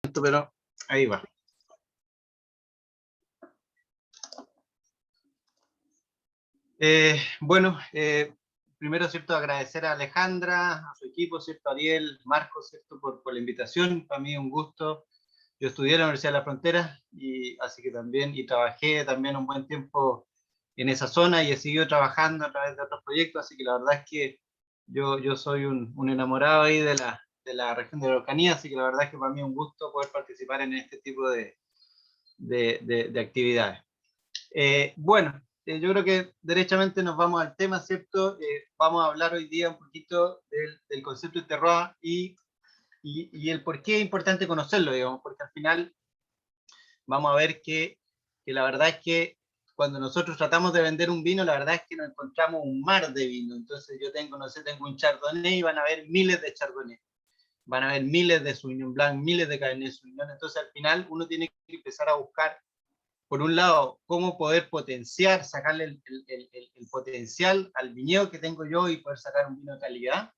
Pero ahí va. Bueno, primero, ¿cierto? Agradecer a Alejandra, a su equipo, ¿cierto? Ariel, Marco, ¿cierto? Por la invitación. Para mí es un gusto. Yo estudié en la Universidad de la Frontera, y así que también, y trabajé también un buen tiempo en esa zona y he seguido trabajando a través de otros proyectos, así que la verdad es que yo soy un enamorado ahí de la región de la Araucanía, así que la verdad es que para mí es un gusto poder participar en este tipo de actividades. Bueno, yo creo que derechamente nos vamos al tema, ¿cierto? Vamos a hablar hoy día un poquito del concepto de terroir y el por qué es importante conocerlo, digamos, porque al final vamos a ver que la verdad es que cuando nosotros tratamos de vender un vino, la verdad es que nos encontramos un mar de vino. Entonces yo tengo, no sé, tengo un Chardonnay y van a haber miles de Chardonnay, van a haber miles de Sauvignon Blanc, miles de Cabernet Sauvignon. Entonces al final uno tiene que empezar a buscar, por un lado, cómo poder potenciar, sacarle el potencial al viñedo que tengo yo y poder sacar un vino de calidad,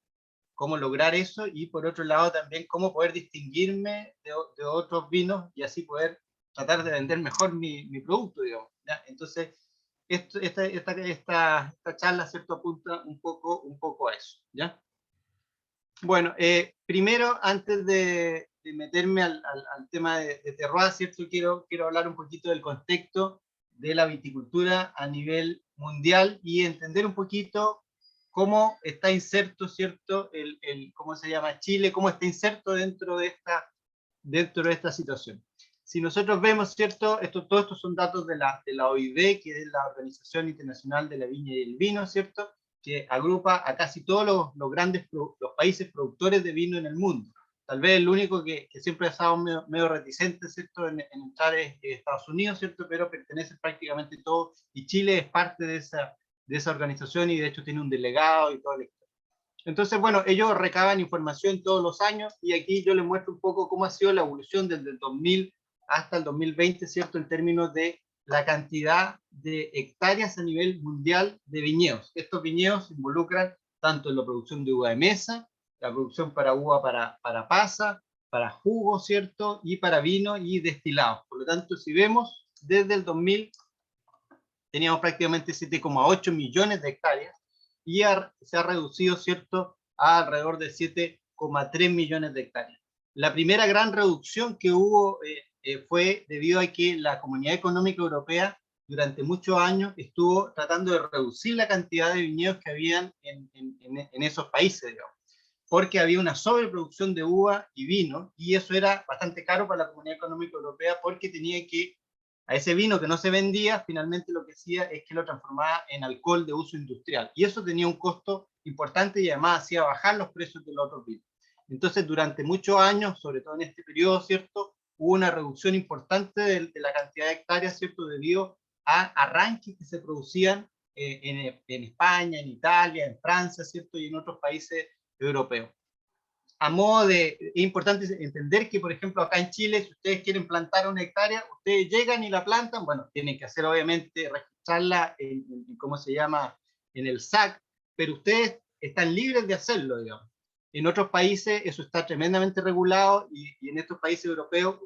cómo lograr eso, y por otro lado también cómo poder distinguirme de otros vinos y así poder tratar de vender mejor mi producto, digamos, ¿ya? Entonces, esta charla, ¿cierto?, apunta un poco a eso, ¿ya? Bueno, primero, antes de meterme al tema de terroir, ¿cierto? Quiero hablar un poquito del contexto de la viticultura a nivel mundial y entender un poquito cómo está inserto, ¿cierto? ¿Cómo se llama? Chile, cómo está inserto dentro de esta situación. Si nosotros vemos, ¿cierto? Todos estos son datos de la OIV, que es la Organización Internacional de la Viña y el Vino, ¿cierto?, que agrupa a casi todos los grandes los países productores de vino en el mundo. Tal vez el único que siempre ha estado medio reticente, ¿cierto?, en entrar es Estados Unidos, ¿cierto?, pero pertenece prácticamente todo, y Chile es parte de esa organización y de hecho tiene un delegado y todo el. Entonces, bueno, ellos recaban información todos los años y aquí yo les muestro un poco cómo ha sido la evolución desde el 2000 hasta el 2020, ¿cierto?, en términos de la cantidad de hectáreas a nivel mundial de viñedos. Estos viñedos se involucran tanto en la producción de uva de mesa, la producción para uva para pasa, para jugo, ¿cierto?, y para vino y destilados. Por lo tanto, si vemos, desde el 2000 teníamos prácticamente 7,8 millones de hectáreas y se ha reducido, ¿cierto?, a alrededor de 7,3 millones de hectáreas. La primera gran reducción que hubo fue debido a que la Comunidad Económica Europea durante muchos años estuvo tratando de reducir la cantidad de viñedos que habían en esos países, digamos, porque había una sobreproducción de uva y vino, y eso era bastante caro para la Comunidad Económica Europea porque tenía que, a ese vino que no se vendía, finalmente lo que hacía es que lo transformaba en alcohol de uso industrial. Y eso tenía un costo importante y además hacía bajar los precios de los otros vinos. Entonces, durante muchos años, sobre todo en este periodo, ¿cierto?, hubo una reducción importante de la cantidad de hectáreas, ¿cierto?, debido a arranques que se producían en España, en Italia, en Francia, ¿cierto?, y en otros países europeos. A modo de, es importante entender que, por ejemplo, acá en Chile, si ustedes quieren plantar una hectárea, ustedes llegan y la plantan, bueno, tienen que hacer, obviamente, registrarla ¿cómo se llama?, en el SAC, pero ustedes están libres de hacerlo, digamos. En otros países eso está tremendamente regulado y en estos países europeos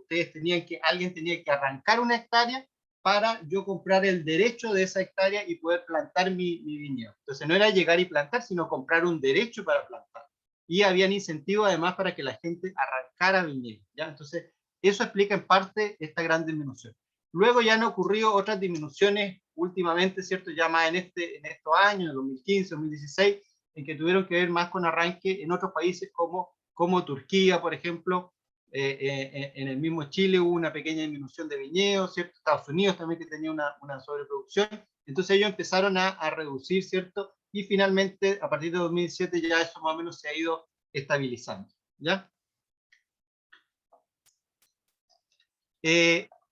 alguien tenía que arrancar una hectárea para yo comprar el derecho de esa hectárea y poder plantar mi viñedo. Entonces no era llegar y plantar, sino comprar un derecho para plantar. Y habían incentivos además para que la gente arrancara viñedos, ¿ya? Entonces, eso explica en parte esta gran disminución. Luego ya han ocurrido otras disminuciones últimamente, ¿cierto?, ya más en estos años, en 2015, 2016, en que tuvieron que ver más con arranque en otros países como Turquía, por ejemplo. En el mismo Chile hubo una pequeña disminución de viñedos, ¿cierto? Estados Unidos también, que tenía una sobreproducción. Entonces ellos empezaron a reducir, ¿cierto? Y finalmente, a partir de 2007, ya eso más o menos se ha ido estabilizando, ¿ya?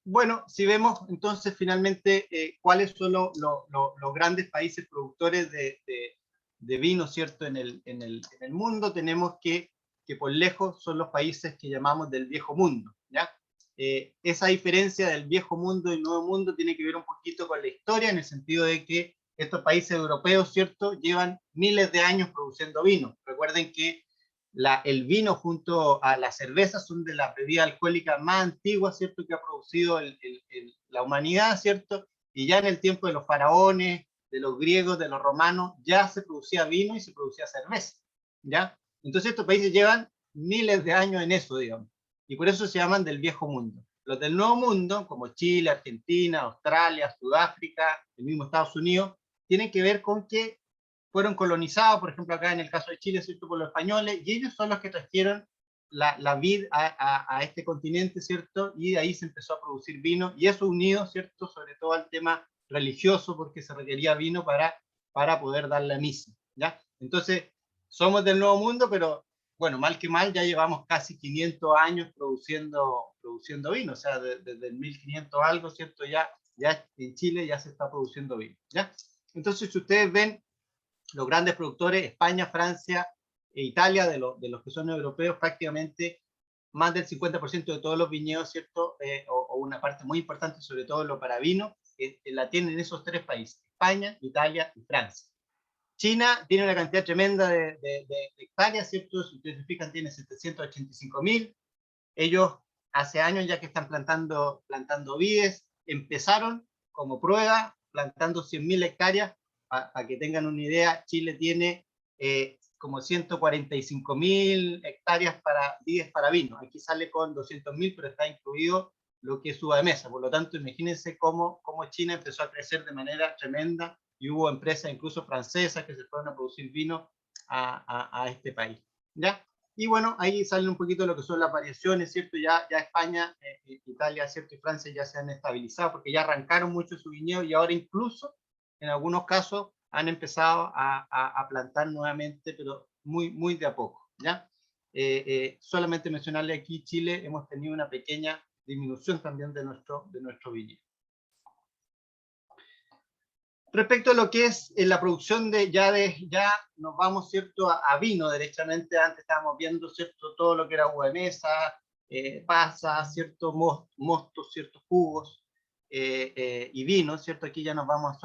Bueno, si vemos entonces finalmente cuáles son los grandes países productores de vino, ¿cierto?, en el mundo, tenemos que por lejos son los países que llamamos del viejo mundo, ¿ya? Esa diferencia del viejo mundo y nuevo mundo tiene que ver un poquito con la historia, en el sentido de que estos países europeos, ¿cierto?, llevan miles de años produciendo vino. Recuerden que el vino junto a la cerveza son de las bebidas alcohólicas más antiguas, ¿cierto?, que ha producido la humanidad, ¿cierto? Y ya en el tiempo de los faraones, de los griegos, de los romanos, ya se producía vino y se producía cerveza, ¿ya? Entonces estos países llevan miles de años en eso, digamos, y por eso se llaman del viejo mundo. Los del nuevo mundo, como Chile, Argentina, Australia, Sudáfrica, el mismo Estados Unidos, tienen que ver con que fueron colonizados, por ejemplo, acá en el caso de Chile, ¿cierto?, por los españoles, y ellos son los que trajeron la vid a este continente, ¿cierto? Y de ahí se empezó a producir vino, y eso unido, ¿cierto?, sobre todo al tema religioso, porque se requería vino para poder dar la misa, ¿ya? Entonces, somos del nuevo mundo, pero bueno, mal que mal, ya llevamos casi 500 años produciendo vino, o sea, desde el 1500 algo, ¿cierto? Ya en Chile ya se está produciendo vino, ¿ya? Entonces, si ustedes ven los grandes productores, España, Francia e Italia, de los que son europeos, prácticamente más del 50% de todos los viñedos, ¿cierto? O una parte muy importante, sobre todo lo para vino, la tienen esos tres países, España, Italia y Francia. China tiene una cantidad tremenda de hectáreas, ¿cierto? Si ustedes se fijan, tiene 785.000. Ellos hace años ya que están plantando vides, empezaron como prueba plantando 100.000 hectáreas. Para que tengan una idea, Chile tiene como 145.000 hectáreas para vides para vino. Aquí sale con 200.000, pero está incluido lo que es uva de mesa. Por lo tanto, imagínense cómo China empezó a crecer de manera tremenda, y hubo empresas incluso francesas que se fueron a producir vino a este país, ¿ya? Y bueno, ahí salen un poquito lo que son las variaciones, ¿cierto? Ya España, Italia, ¿cierto?, y Francia ya se han estabilizado, porque ya arrancaron mucho su viñedo, y ahora incluso, en algunos casos, han empezado a plantar nuevamente, pero muy de a poco, ¿ya? Solamente mencionarle aquí, Chile, hemos tenido una pequeña disminución también de nuestro viñedo. Respecto a lo que es la producción ya nos vamos, ¿cierto?, a vino derechamente. Antes estábamos viendo, ¿cierto?, todo lo que era uva de mesa, pasas, ¿cierto?, mostos, ciertos jugos y vino, ¿cierto? Aquí ya nos vamos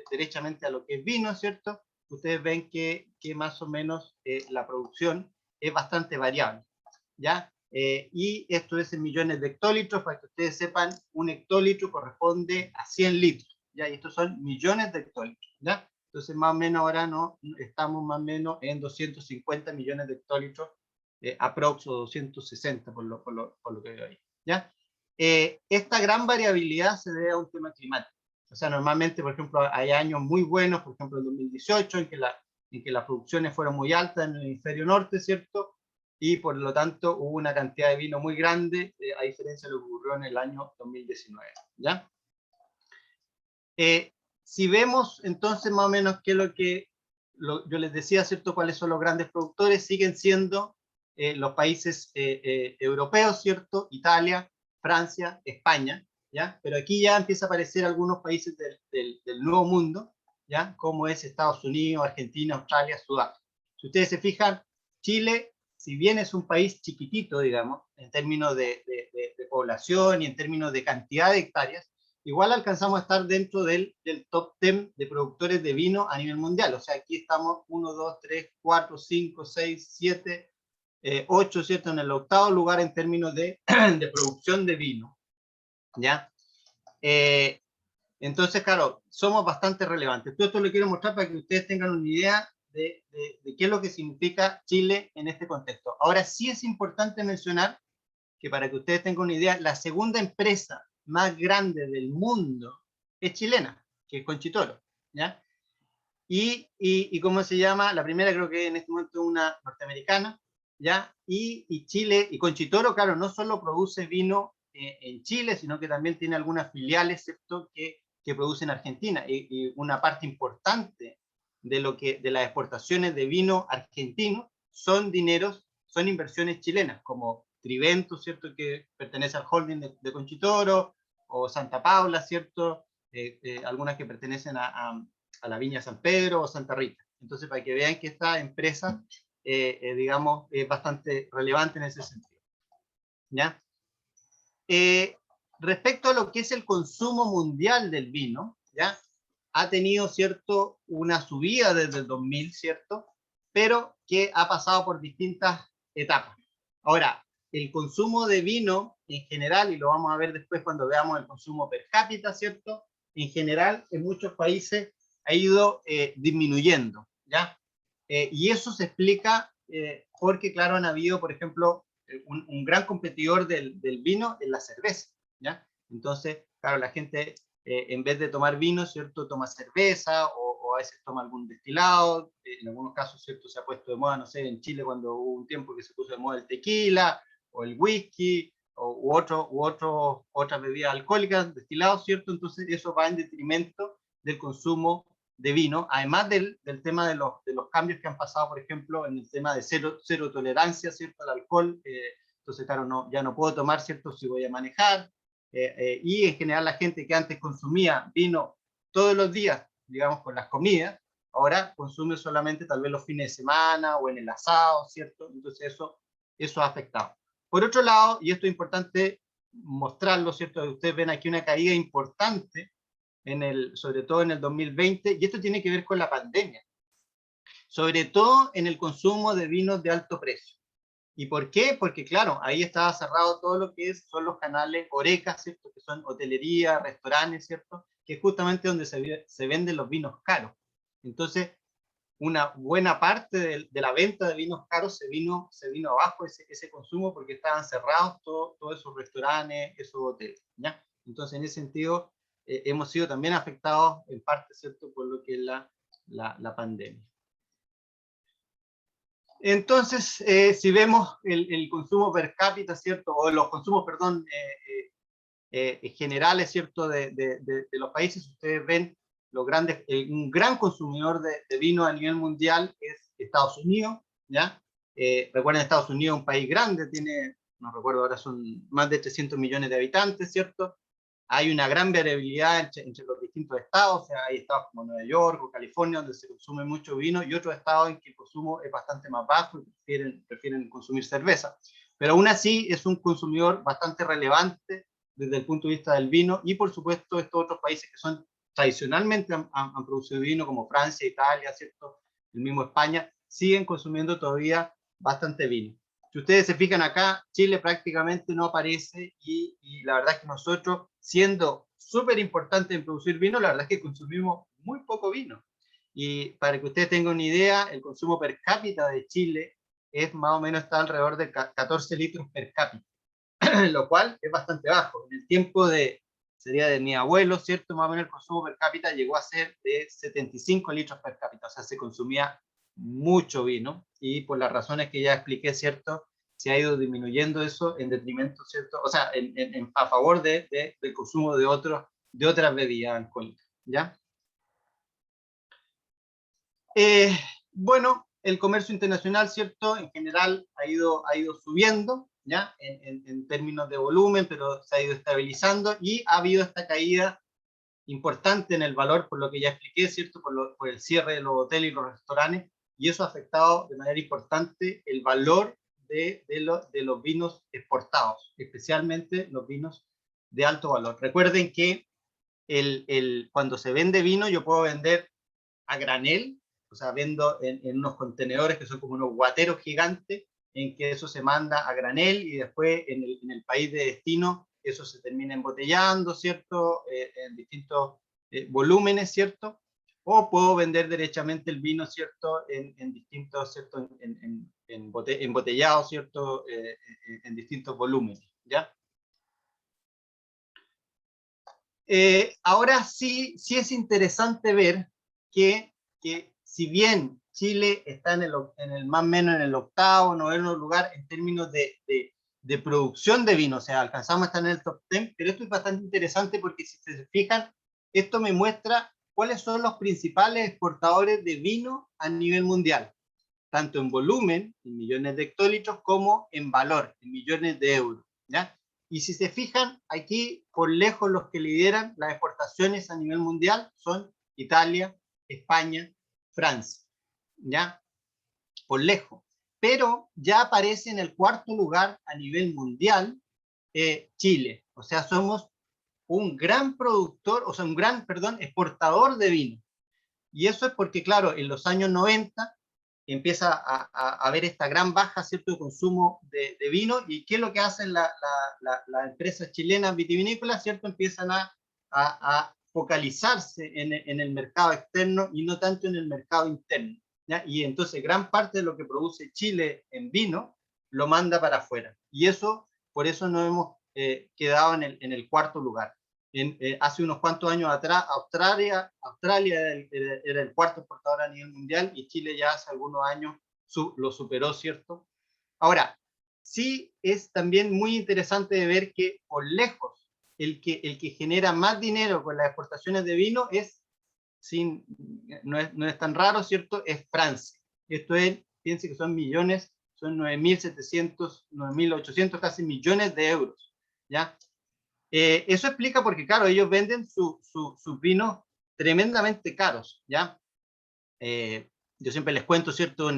derechamente a lo que es vino, ¿cierto? Ustedes ven que más o menos la producción es bastante variable, ¿ya? Y esto es en millones de hectolitros. Para que ustedes sepan, un hectolitro corresponde a 100 litros. ¿Ya? Y estos son millones de hectolitros, ¿ya? Entonces, más o menos ahora estamos más o menos en 250 millones de hectolitros, aprox, o 260 por lo que veo ahí, ¿ya? Esta gran variabilidad se debe a un tema climático. O sea, normalmente, por ejemplo, hay años muy buenos, por ejemplo, el 2018, en que las producciones fueron muy altas en el hemisferio norte, ¿cierto? Y por lo tanto hubo una cantidad de vino muy grande, a diferencia de lo que ocurrió en el año 2019, ¿ya? Si vemos entonces más o menos qué es lo que yo les decía, ¿cierto?, cuáles son los grandes productores, siguen siendo los países europeos, ¿cierto?, Italia, Francia, España, ¿ya? Pero aquí ya empieza a aparecer algunos países del nuevo mundo, ¿ya?, como es Estados Unidos, Argentina, Australia, Sudáfrica. Si ustedes se fijan, Chile, si bien es un país chiquitito, digamos, en términos de población y en términos de cantidad de hectáreas, igual alcanzamos a estar dentro del top 10 de productores de vino a nivel mundial. O sea, aquí estamos 1, 2, 3, 4, 5, 6, 7, 8, ¿cierto? En el octavo lugar en términos de producción de vino, ¿ya? Entonces, claro, somos bastante relevantes. Todo esto lo quiero mostrar para que ustedes tengan una idea de qué es lo que significa Chile en este contexto. Ahora, sí es importante mencionar que, para que ustedes tengan una idea, la segunda empresa más grande del mundo es chilena, que es Conchitoro, ¿ya? Y ¿cómo se llama? La primera creo que en este momento es una norteamericana, ¿ya? Y Chile, y Conchitoro, claro, no solo produce vino en Chile, sino que también tiene algunas filiales, ¿cierto?, que producen en Argentina, y una parte importante de las exportaciones de vino argentino son inversiones chilenas, como Trivento, ¿cierto?, que pertenece al holding de Conchitoro, o Santa Paula, ¿cierto?, algunas que pertenecen a la Viña San Pedro o Santa Rita. Entonces, para que vean que esta empresa, digamos, es bastante relevante en ese sentido, ¿ya? Respecto a lo que es el consumo mundial del vino, ¿ya?, ha tenido, ¿cierto?, una subida desde el 2000, ¿cierto?, pero que ha pasado por distintas etapa. Ahora, el consumo de vino en general, y lo vamos a ver después cuando veamos el consumo per cápita, ¿cierto? En general, en muchos países ha ido disminuyendo, ¿ya? Y eso se explica porque, claro, han habido, por ejemplo, un gran competidor del vino en la cerveza, ¿ya? Entonces, claro, la gente, en vez de tomar vino, ¿cierto? Toma cerveza o a veces toma algún destilado. En algunos casos, ¿cierto? Se ha puesto de moda, no sé, en Chile cuando hubo un tiempo que se puso de moda el tequila o el whisky otras bebidas alcohólicas, destilados, ¿cierto? Entonces eso va en detrimento del consumo de vino, además del tema de los cambios que han pasado, por ejemplo, en el tema de cero tolerancia, ¿cierto?, al alcohol. Entonces, claro, ya no puedo tomar, ¿cierto?, si voy a manejar. Y en general la gente que antes consumía vino todos los días, digamos, con las comidas, ahora consume solamente tal vez los fines de semana o en el asado, ¿cierto? Entonces eso ha afectado. Por otro lado, y esto es importante mostrarlo, ¿cierto? Ustedes ven aquí una caída importante, sobre todo en el 2020, y esto tiene que ver con la pandemia, sobre todo en el consumo de vinos de alto precio. ¿Y por qué? Porque, claro, ahí estaba cerrado todo lo que son los canales Horeca, ¿cierto? Que son hotelería, restaurantes, ¿cierto? Que es justamente donde se venden los vinos caros. Entonces, una buena parte de la venta de vinos caros se vino abajo ese consumo porque estaban cerrados todos esos restaurantes, esos hoteles, ¿ya? Entonces, en ese sentido, hemos sido también afectados en parte, ¿cierto?, por lo que es la pandemia. Entonces, si vemos el consumo per cápita, ¿cierto?, o los consumos, perdón, generales, ¿cierto?, de los países, ustedes ven los grandes, un gran consumidor de vino a nivel mundial es Estados Unidos, ¿ya? Recuerden, Estados Unidos es un país grande, tiene, no recuerdo ahora, son más de 300 millones de habitantes, ¿cierto? Hay una gran variabilidad entre los distintos estados, o sea, hay estados como Nueva York o California donde se consume mucho vino y otros estados en que el consumo es bastante más bajo y prefieren consumir cerveza. Pero aún así es un consumidor bastante relevante desde el punto de vista del vino, y por supuesto estos otros países que son tradicionalmente han producido vino, como Francia, Italia, ¿cierto?, el mismo España, siguen consumiendo todavía bastante vino. Si ustedes se fijan acá, Chile prácticamente no aparece, y la verdad es que nosotros, siendo súper importante en producir vino, la verdad es que consumimos muy poco vino. Y para que ustedes tengan una idea, el consumo per cápita de Chile es más o menos, está alrededor de 14 litros per cápita. Lo cual es bastante bajo. En el tiempo sería de mi abuelo, ¿cierto? Más o menos el consumo per cápita llegó a ser de 75 litros per cápita, o sea, se consumía mucho vino, y por las razones que ya expliqué, ¿cierto?, se ha ido disminuyendo eso en detrimento, ¿cierto?, o sea, a favor del consumo de otras bebidas alcohólicas, ¿ya? Bueno, el comercio internacional, ¿cierto?, en general ha ido subiendo, ¿ya?, en términos de volumen, pero se ha ido estabilizando, y ha habido esta caída importante en el valor, por lo que ya expliqué, ¿cierto?, por el cierre de los hoteles y los restaurantes, y eso ha afectado de manera importante el valor de los vinos exportados, especialmente los vinos de alto valor. Recuerden que cuando se vende vino, yo puedo vender a granel, o sea, vendo en unos contenedores que son como unos guateros gigantes, en que eso se manda a granel, y después en el país de destino eso se termina embotellando, ¿cierto?, en distintos volúmenes, ¿cierto? O puedo vender derechamente el vino, ¿cierto?, en distintos, ¿cierto?, embotellados, ¿cierto?, en distintos volúmenes, ¿ya? Ahora sí es interesante ver que si bien Chile está en el más o menos en el octavo, noveno lugar en términos de producción de vino, o sea, alcanzamos a estar en el top 10, pero esto es bastante interesante porque si se fijan, esto me muestra cuáles son los principales exportadores de vino a nivel mundial, tanto en volumen, en millones de hectolitros, como en valor, en millones de euros, ¿ya? Y si se fijan, aquí por lejos los que lideran las exportaciones a nivel mundial son Italia, España, Francia, ¿ya? Por lejos. Pero ya aparece en el cuarto lugar a nivel mundial Chile. O sea, somos un gran productor, o sea, un gran, perdón, exportador de vino. Y eso es porque, claro, en los años 90 empieza a haber esta gran baja, ¿cierto?, de consumo de vino, y ¿qué es lo que hacen las empresas chilenas vitivinícolas, ¿cierto? Empiezan a focalizarse en el mercado externo y no tanto en el mercado interno, ¿ya? Y entonces gran parte de lo que produce Chile en vino lo manda para afuera. Y eso, por eso nos hemos quedado en el cuarto lugar. Hace unos cuantos años atrás, Australia era el cuarto exportador a nivel mundial, y Chile ya hace algunos años lo superó, ¿cierto? Ahora, sí es también muy interesante de ver que por lejos el que genera más dinero con las exportaciones de vino no es tan raro, ¿cierto? Es Francia. Esto es, fíjense que son millones, son 9.700, 9.800 casi millones de euros, ¿ya? Eso explica porque, claro, ellos venden sus vinos tremendamente caros, ¿ya? Yo siempre les cuento, ¿cierto?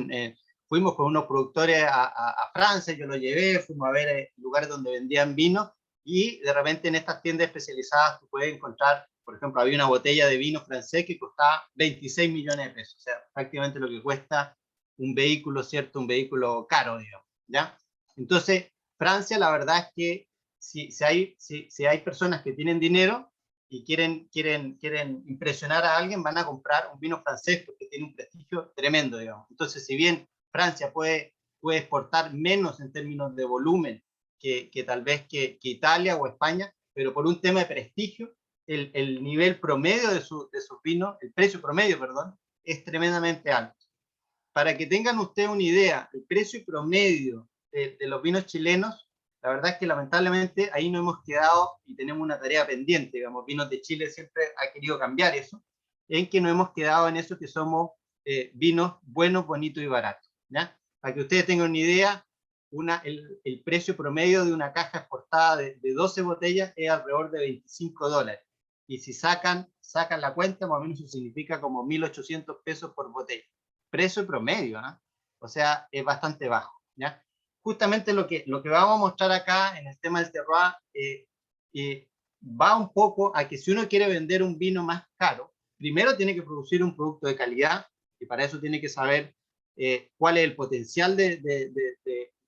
Fuimos con unos productores a Francia, yo los llevé, fuimos a ver lugares donde vendían vino, y de repente en estas tiendas especializadas tú puedes encontrar, por ejemplo, había una botella de vino francés que costaba 26 millones de pesos, o sea, prácticamente lo que cuesta un vehículo, ¿cierto? Un vehículo caro, digamos, ¿ya? Entonces, Francia, la verdad es que si hay personas que tienen dinero y quieren impresionar a alguien, van a comprar un vino francés porque tiene un prestigio tremendo, digamos. Entonces, si bien Francia puede exportar menos en términos de volumen que tal vez que Italia o España, pero por un tema de prestigio, el nivel promedio de sus vinos, el precio promedio, perdón, es tremendamente alto. Para que tengan ustedes una idea, el precio promedio de los vinos chilenos, la verdad es que lamentablemente ahí no hemos quedado y tenemos una tarea pendiente, digamos, Vinos de Chile siempre ha querido cambiar eso, en que no hemos quedado en eso que somos vinos buenos, bonitos y baratos, ¿ya? Para que ustedes tengan una idea, el precio promedio de una caja exportada de 12 botellas es alrededor de $25. Y si sacan la cuenta, más o menos eso significa como 1.800 pesos por botella. Precio promedio, ¿no? O sea, es bastante bajo, ¿ya? Justamente lo que vamos a mostrar acá en el tema del terroir va un poco a que si uno quiere vender un vino más caro, primero tiene que producir un producto de calidad, y para eso tiene que saber cuál es el potencial de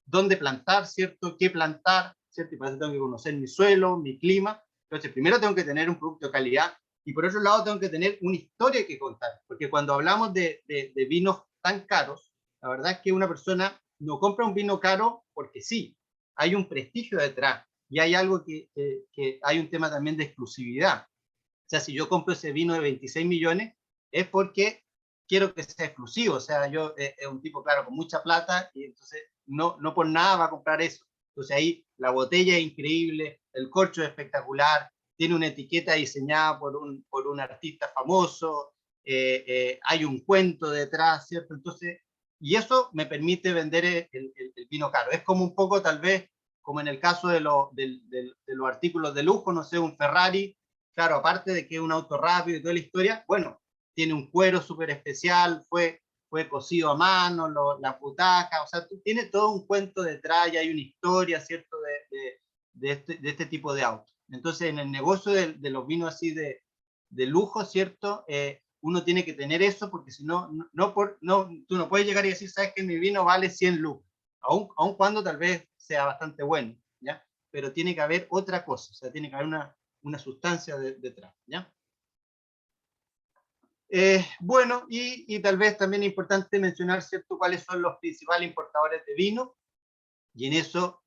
dónde plantar, ¿cierto? ¿Qué plantar? ¿Cierto? Y para eso tengo que conocer mi suelo, mi clima. Entonces, primero tengo que tener un producto de calidad, y por otro lado tengo que tener una historia que contar, porque cuando hablamos de vinos tan caros, la verdad es que una persona no compra un vino caro porque sí, hay un prestigio detrás, y hay algo que hay un tema también de exclusividad. O sea, si yo compro ese vino de 26 millones, es porque quiero que sea exclusivo. O sea, yo es un tipo, claro, con mucha plata, y entonces no por nada va a comprar eso. Entonces ahí la botella es increíble, el corcho es espectacular, tiene una etiqueta diseñada por un artista famoso, hay un cuento detrás, ¿cierto? Entonces, y eso me permite vender el vino caro. Es como un poco, tal vez, como en el caso de los artículos de lujo, no sé, un Ferrari, claro, aparte de que es un auto rápido y toda la historia, bueno, tiene un cuero súper especial, fue cosido a mano, la butaca, o sea, tiene todo un cuento detrás y hay una historia, ¿cierto?, de este tipo de autos. Entonces, en el negocio de los vinos así de lujo, ¿cierto?, uno tiene que tener eso, porque si no, tú no puedes llegar y decir, sabes que mi vino vale 100 lucas, aun cuando tal vez sea bastante bueno, ¿ya? Pero tiene que haber otra cosa, o sea, tiene que haber una sustancia detrás, ¿ya? Bueno, y tal vez también es importante mencionar, ¿cierto?, cuáles son los principales importadores de vino, y en eso,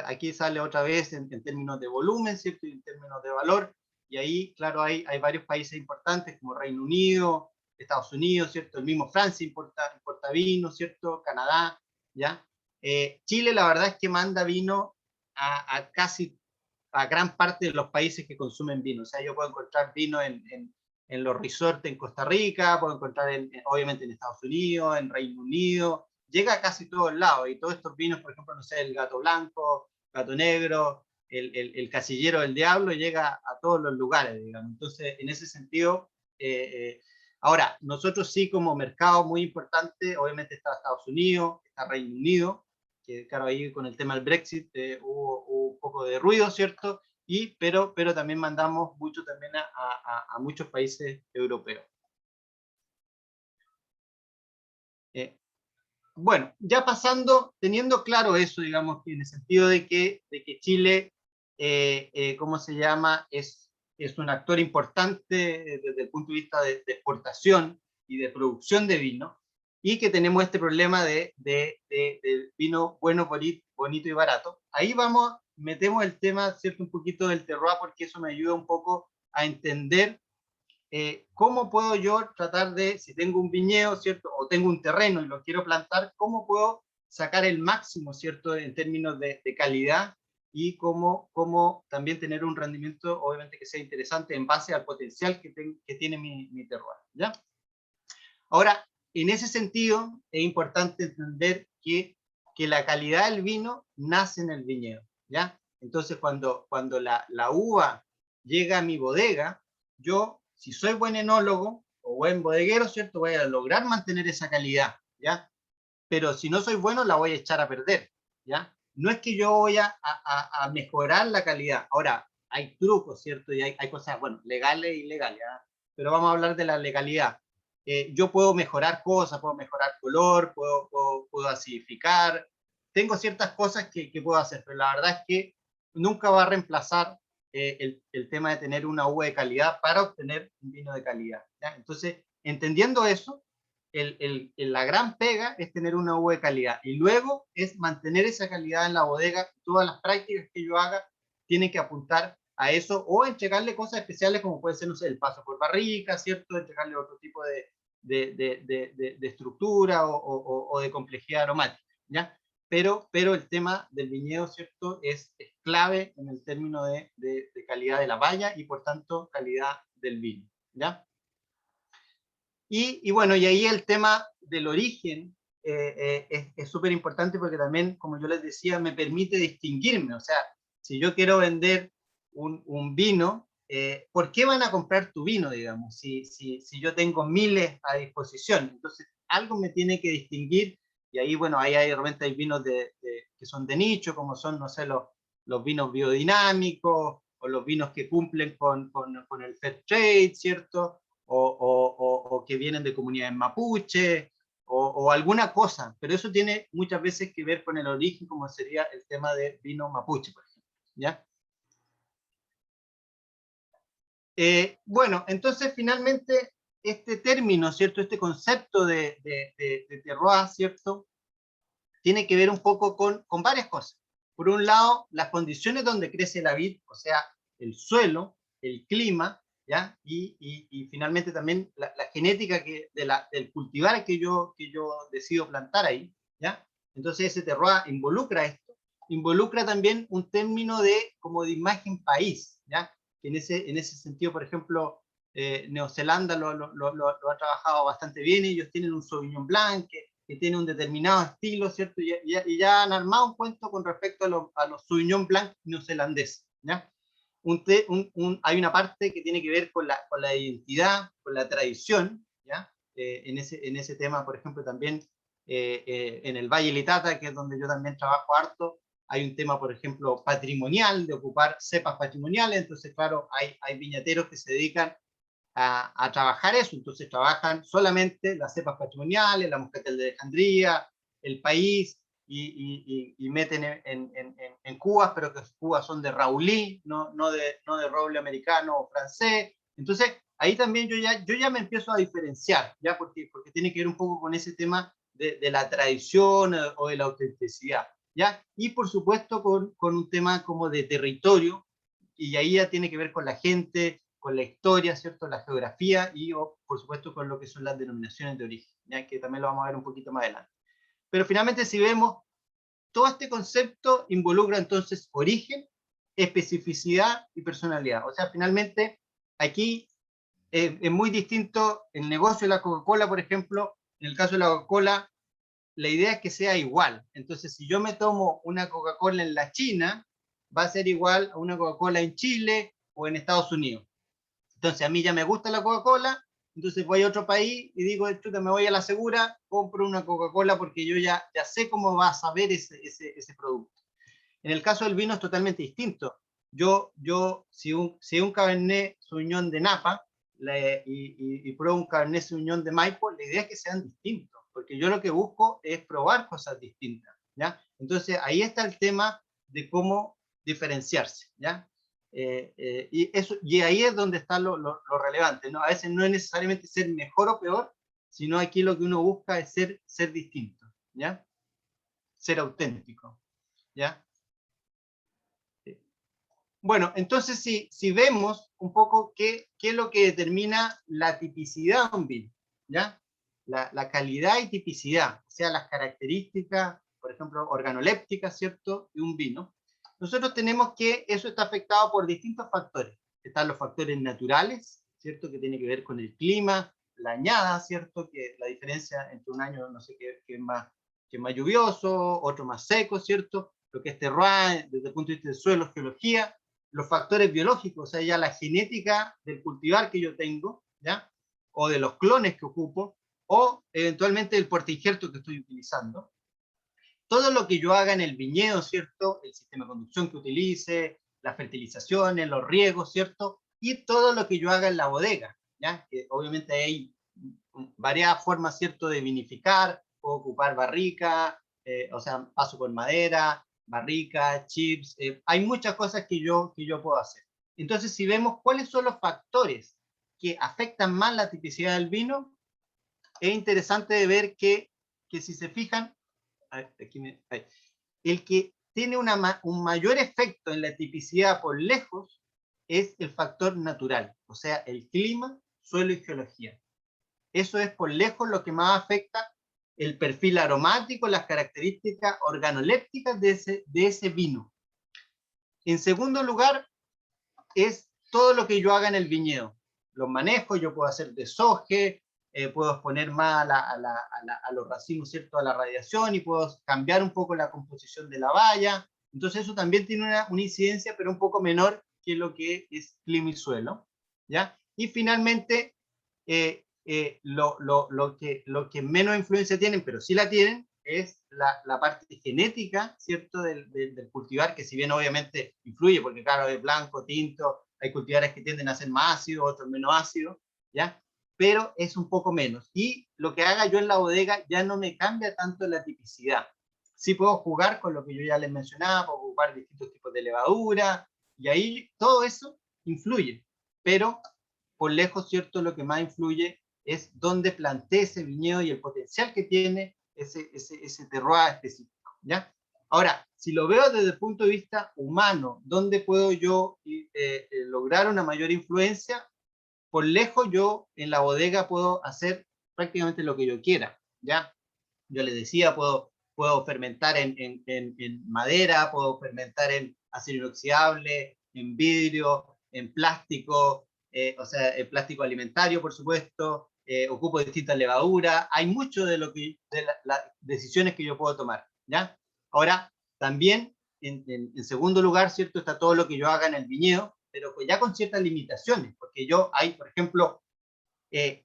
aquí sale otra vez en términos de volumen, ¿cierto?, y en términos de valor, y ahí, claro, hay varios países importantes como Reino Unido, Estados Unidos, ¿cierto?, el mismo Francia importa vino, ¿cierto?, Canadá, ¿ya? Chile, la verdad es que manda vino a gran parte de los países que consumen vino. O sea, yo puedo encontrar vino en los resorts en Costa Rica, puedo encontrar obviamente en Estados Unidos, en Reino Unido, llega a casi todos lados, y todos estos vinos, por ejemplo, no sé, el Gato Blanco, Gato Negro, el Casillero del Diablo, llega a todos los lugares, digamos. Entonces, en ese sentido, ahora, nosotros sí, como mercado muy importante, obviamente está Estados Unidos, está Reino Unido, que claro, ahí con el tema del Brexit hubo un poco de ruido, ¿cierto? Pero también mandamos mucho también a muchos países europeos. Bueno, ya pasando, teniendo claro eso, digamos, que en el sentido de que Chile, ¿cómo se llama? Es un actor importante desde el punto de vista de exportación y de producción de vino, y que tenemos este problema de vino bueno, bonito y barato. Ahí vamos, metemos el tema, ¿cierto? Un poquito del terroir, porque eso me ayuda un poco a entender ¿cómo puedo yo tratar de, si tengo un viñedo, ¿cierto? O tengo un terreno y lo quiero plantar, ¿cómo puedo sacar el máximo, ¿cierto? En términos de calidad y cómo también tener un rendimiento, obviamente, que sea interesante en base al potencial que tiene mi terroir, ¿ya? Ahora, en ese sentido, es importante entender que la calidad del vino nace en el viñedo, ¿ya? Entonces, cuando la uva llega a mi bodega, yo, si soy buen enólogo o buen bodeguero, ¿cierto? Voy a lograr mantener esa calidad, ¿ya? Pero si no soy bueno, la voy a echar a perder, ¿ya? No es que yo voy a mejorar la calidad. Ahora, hay trucos, ¿cierto? Y hay cosas, bueno, legales e ilegales, ¿ya? Pero vamos a hablar de la legalidad. Yo puedo mejorar cosas, puedo mejorar color, puedo acidificar, tengo ciertas cosas que puedo hacer, pero la verdad es que nunca va a reemplazar el tema de tener una uva de calidad para obtener un vino de calidad, ¿ya? Entonces, entendiendo eso, la gran pega es tener una uva de calidad y luego es mantener esa calidad en la bodega. Todas las prácticas que yo haga tienen que apuntar a eso o entregarle cosas especiales como puede ser, no sé, el paso por barrica, ¿cierto? Entregarle otro tipo de estructura o de complejidad aromática, ¿ya? Pero el tema del viñedo, ¿cierto? Es clave en el término de calidad de la valla y por tanto calidad del vino, ¿ya? Y bueno, y ahí el tema del origen es súper importante porque también, como yo les decía, me permite distinguirme. O sea, si yo quiero vender un vino, ¿por qué van a comprar tu vino, digamos? Si yo tengo miles a disposición. Entonces, algo me tiene que distinguir y ahí, bueno, ahí hay, de repente hay vinos que son de nicho, como son, no sé, los vinos biodinámicos o los vinos que cumplen con el fair trade, ¿cierto? O que vienen de comunidades mapuche, o alguna cosa, pero eso tiene muchas veces que ver con el origen, como sería el tema de vino mapuche, por ejemplo, ¿ya? Bueno, entonces finalmente este término, ¿cierto? Este concepto de terroir, ¿cierto? Tiene que ver un poco con varias cosas. Por un lado, las condiciones donde crece la vid, o sea, el suelo, el clima, ¿ya? Y finalmente también la genética del cultivar que yo decido plantar ahí, ¿ya? Entonces ese terroir involucra esto, involucra también un término como de imagen país, ¿ya? En ese sentido, por ejemplo, Neozelanda lo ha trabajado bastante bien, ellos tienen un Sauvignon Blanc que tiene un determinado estilo, ¿cierto? Y ya han armado un cuento con respecto a los Sauvignon Blanc neozelandeses, ¿ya? Hay una parte que tiene que ver con la identidad, con la tradición, ¿ya? En ese tema, por ejemplo, también en el Valle Litata, que es donde yo también trabajo harto, hay un tema, por ejemplo, patrimonial, de ocupar cepas patrimoniales, entonces, claro, hay viñateros que se dedican a trabajar eso, entonces trabajan solamente las cepas patrimoniales, la moscatel de Alejandría, el país, y meten en cubas, pero que cubas son de Raulí, no de roble americano o francés. Entonces, ahí también yo ya me empiezo a diferenciar, ¿ya? Porque tiene que ver un poco con ese tema de la tradición o de la autenticidad, ¿ya? Y por supuesto con un tema como de territorio, y ahí ya tiene que ver con la gente, con la historia, ¿cierto? La geografía y, por supuesto, con lo que son las denominaciones de origen, ¿ya? Que también lo vamos a ver un poquito más adelante. Pero finalmente, si vemos, todo este concepto involucra entonces origen, especificidad y personalidad. O sea, finalmente, aquí es muy distinto el negocio de la Coca-Cola, por ejemplo. En el caso de la Coca-Cola, la idea es que sea igual. Entonces, si yo me tomo una Coca-Cola en la China, va a ser igual a una Coca-Cola en Chile o en Estados Unidos. Entonces, a mí ya me gusta la Coca-Cola, entonces voy a otro país y digo, chuta, me voy a la segura, compro una Coca-Cola porque yo ya sé cómo va a saber ese producto. En el caso del vino es totalmente distinto. Si un Cabernet Sauvignon de Napa y pruebo un Cabernet Sauvignon de Maipo, la idea es que sean distintos. porque yo lo que busco es probar cosas distintas, ¿ya? Entonces, ahí está el tema de cómo diferenciarse, ¿ya? Y ahí es donde está lo relevante, ¿no? A veces no es necesariamente ser mejor o peor, sino aquí lo que uno busca es ser distinto, ¿ya? Ser auténtico, ¿ya? Bueno, entonces si vemos un poco qué es lo que determina la tipicidad de un vino, ¿ya? La calidad y tipicidad, o sea, las características, por ejemplo, organolépticas, ¿cierto?, de un vino. Nosotros tenemos que eso está afectado por distintos factores. Están los factores naturales, ¿cierto?, que tiene que ver con el clima, la añada, ¿cierto?, que la diferencia entre un año, no sé, que es más lluvioso, otro más seco, ¿cierto?, lo que es terroir, desde el punto de vista del suelo, geología, los factores biológicos, o sea, ya la genética del cultivar que yo tengo, ¿ya? O de los clones que ocupo, o eventualmente el portainjerto que estoy utilizando. Todo lo que yo haga en el viñedo, ¿cierto? El sistema de conducción que utilice, las fertilizaciones, los riegos, ¿cierto? Y todo lo que yo haga en la bodega, ¿ya? Que obviamente hay varias formas, ¿cierto?, de vinificar, puedo ocupar barrica, o sea, paso con madera, barrica, chips, hay muchas cosas que yo puedo hacer. Entonces, si vemos cuáles son los factores que afectan más la tipicidad del vino, es interesante de ver que si se fijan, el que tiene un mayor efecto en la tipicidad por lejos es el factor natural, o sea, el clima, suelo y geología. Eso es por lejos lo que más afecta el perfil aromático, las características organolépticas de ese vino. En segundo lugar, es todo lo que yo haga en el viñedo. Los manejos, yo puedo hacer desoje, puedo exponer más a los racimos, ¿cierto?, a la radiación, y puedo cambiar un poco la composición de la valla. Entonces eso también tiene una incidencia, pero un poco menor que lo que es clima y suelo, ¿ya? Y finalmente, lo que menos influencia tienen, pero sí la tienen, es la parte genética, ¿cierto?, del cultivar, que si bien obviamente influye, porque claro, es blanco, tinto, hay cultivares que tienden a ser más ácidos, otros menos ácidos, ¿ya? Pero es un poco menos. Y lo que haga yo en la bodega ya no me cambia tanto la tipicidad. Sí puedo jugar con lo que yo ya les mencionaba, puedo ocupar distintos tipos de levadura, y ahí todo eso influye. Pero por lejos, ¿cierto?, lo que más influye es dónde planté ese viñedo y el potencial que tiene ese terroir específico, ¿ya? Ahora, si lo veo desde el punto de vista humano, ¿dónde puedo yo lograr una mayor influencia? Por lejos yo en la bodega puedo hacer prácticamente lo que yo quiera, ¿ya? Yo les decía, puedo fermentar en madera, puedo fermentar en acero inoxidable, en vidrio, en plástico, o sea, en plástico alimentario, por supuesto, ocupo distintas levaduras, hay mucho de las decisiones que yo puedo tomar, ¿ya? Ahora, también, en segundo lugar, ¿cierto?, está todo lo que yo haga en el viñedo, pero pues ya con ciertas limitaciones, porque hay, por ejemplo,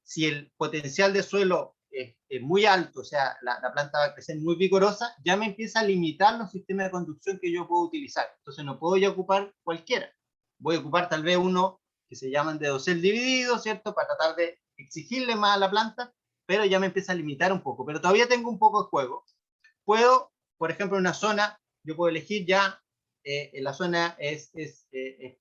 si el potencial de suelo es muy alto, o sea, la planta va a crecer muy vigorosa, ya me empieza a limitar los sistemas de conducción que yo puedo utilizar. Entonces no puedo ya ocupar cualquiera. Voy a ocupar tal vez uno que se llaman de dosel dividido, ¿cierto?, para tratar de exigirle más a la planta, pero ya me empieza a limitar un poco. Pero todavía tengo un poco de juego. Puedo, por ejemplo, en una zona, yo puedo elegir ya, la zona es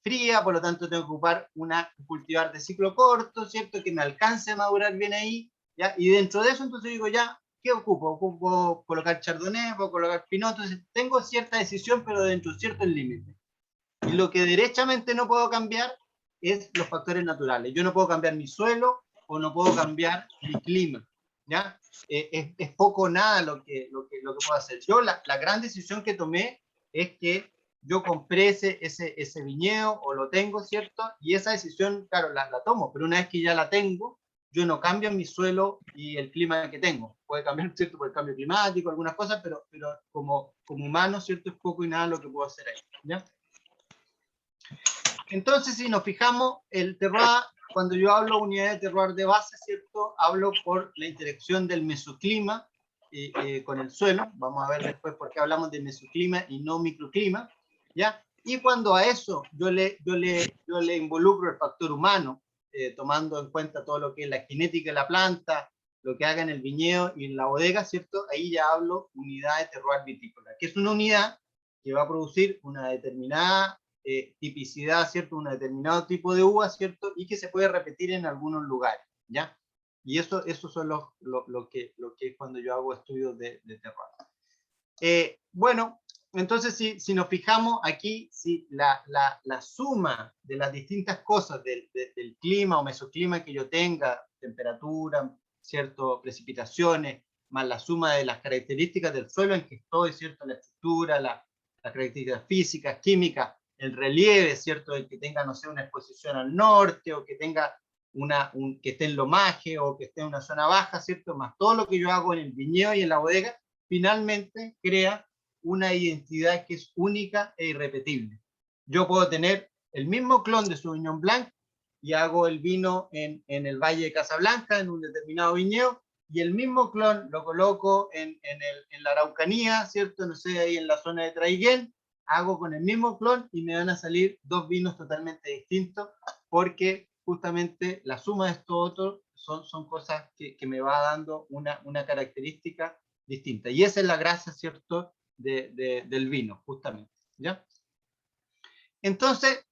fría, por lo tanto tengo que ocupar un cultivar de ciclo corto, ¿cierto?, que me alcance a madurar bien ahí, ¿ya? Y dentro de eso, entonces digo, ya, ¿qué ocupo? Ocupo colocar chardonnay, puedo colocar pinot, entonces tengo cierta decisión, pero dentro de ciertos límites. Y lo que derechamente no puedo cambiar es los factores naturales. Yo no puedo cambiar mi suelo o no puedo cambiar mi clima, ¿ya? Es poco o nada lo que puedo hacer. Yo la gran decisión que tomé es que yo compré ese viñedo o lo tengo, ¿cierto? Y esa decisión, claro, la tomo, pero una vez que ya la tengo, yo no cambio mi suelo y el clima que tengo. Puede cambiar, ¿cierto?, por el cambio climático, algunas cosas, pero como humano, ¿cierto?, es poco y nada lo que puedo hacer ahí, ¿ya? Entonces, si nos fijamos, el terroir, cuando yo hablo de unidades de terroir de base, ¿cierto?, hablo por la interacción del mesoclima con el suelo. Vamos a ver después por qué hablamos de mesoclima y no microclima, ¿ya? Y cuando a eso yo le involucro el factor humano, tomando en cuenta todo lo que es la genética de la planta, lo que haga en el viñedo y en la bodega, ¿cierto? Ahí ya hablo unidad de terroir vitícola, que es una unidad que va a producir una determinada tipicidad, ¿cierto? Un determinado tipo de uva, ¿cierto? Y que se puede repetir en algunos lugares, ¿ya? Y eso son lo que es cuando yo hago estudios de terroir. Bueno, entonces si nos fijamos aquí, si la suma de las distintas cosas del clima o mesoclima que yo tenga, temperatura, ¿cierto? Precipitaciones, más la suma de las características del suelo en que estoy, ¿cierto? La estructura, las características físicas, químicas, el relieve, ¿cierto? El que tenga, no sé, una exposición al norte, o que tenga que esté en lomaje, o que esté en una zona baja, ¿cierto? Más todo lo que yo hago en el viñedo y en la bodega, finalmente crea una identidad que es única e irrepetible. Yo puedo tener el mismo clon de Sauvignon Blanc y hago el vino en el Valle de Casablanca, en un determinado viñedo, y el mismo clon lo coloco en la Araucanía, ¿cierto? No sé, ahí en la zona de Traiguén, hago con el mismo clon y me van a salir dos vinos totalmente distintos, porque justamente la suma de estos otros son cosas que me va dando una característica distinta. Y esa es la gracia, ¿cierto?, del vino, justamente, ¿ya? Entonces,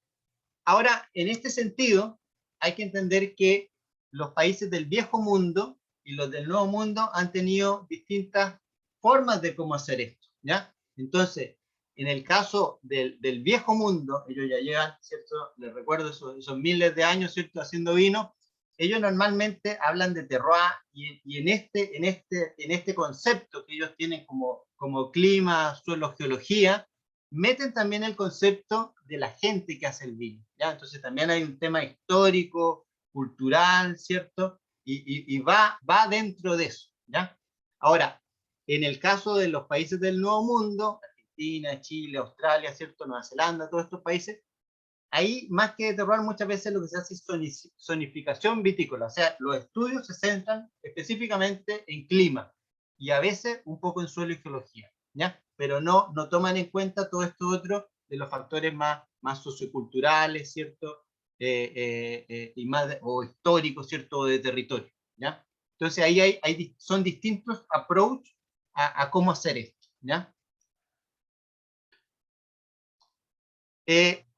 ahora, en este sentido, hay que entender que los países del viejo mundo y los del nuevo mundo han tenido distintas formas de cómo hacer esto, ¿ya? Entonces, en el caso del viejo mundo, ellos ya llevan, ¿cierto? Les recuerdo esos miles de años, ¿cierto?, haciendo vino. Ellos normalmente hablan de terroir, y en este concepto que ellos tienen como clima, suelo, geología, meten también el concepto de la gente que hace el vino, ¿ya? Entonces también hay un tema histórico, cultural, ¿cierto? Y va dentro de eso, ¿ya? Ahora, en el caso de los países del Nuevo Mundo, Argentina, Chile, Australia, ¿cierto? Nueva Zelanda, todos estos países, ahí más que de terroir muchas veces lo que se hace es zonificación vitícola, o sea, los estudios se centran específicamente en clima y a veces un poco en suelo y geología, ¿ya? Pero no toman en cuenta todo esto otro de los factores más socioculturales, ¿cierto? Y más o históricos, ¿cierto? O de territorio, ¿ya? Entonces ahí son distintos approach a cómo hacer esto, ¿ya?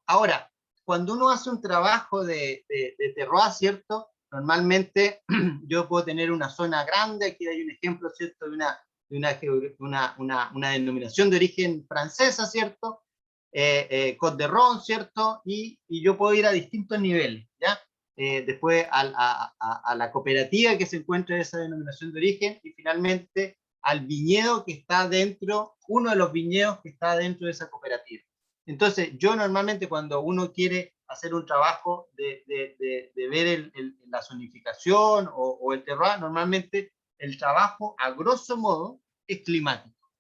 Ahora, cuando uno hace un trabajo de terroir, ¿cierto? Normalmente yo puedo tener una zona grande, aquí hay un ejemplo, ¿cierto?, una denominación de origen francesa, ¿cierto? Côte de Ron, ¿cierto? Y yo puedo ir a distintos niveles, ¿ya? Después a la cooperativa que se encuentra en esa denominación de origen, y finalmente al viñedo que está dentro, uno de los viñedos que está dentro de esa cooperativa. Entonces, yo normalmente cuando uno quiere hacer un trabajo de ver la zonificación o el terroir, normalmente el trabajo, a grosso modo, es climático,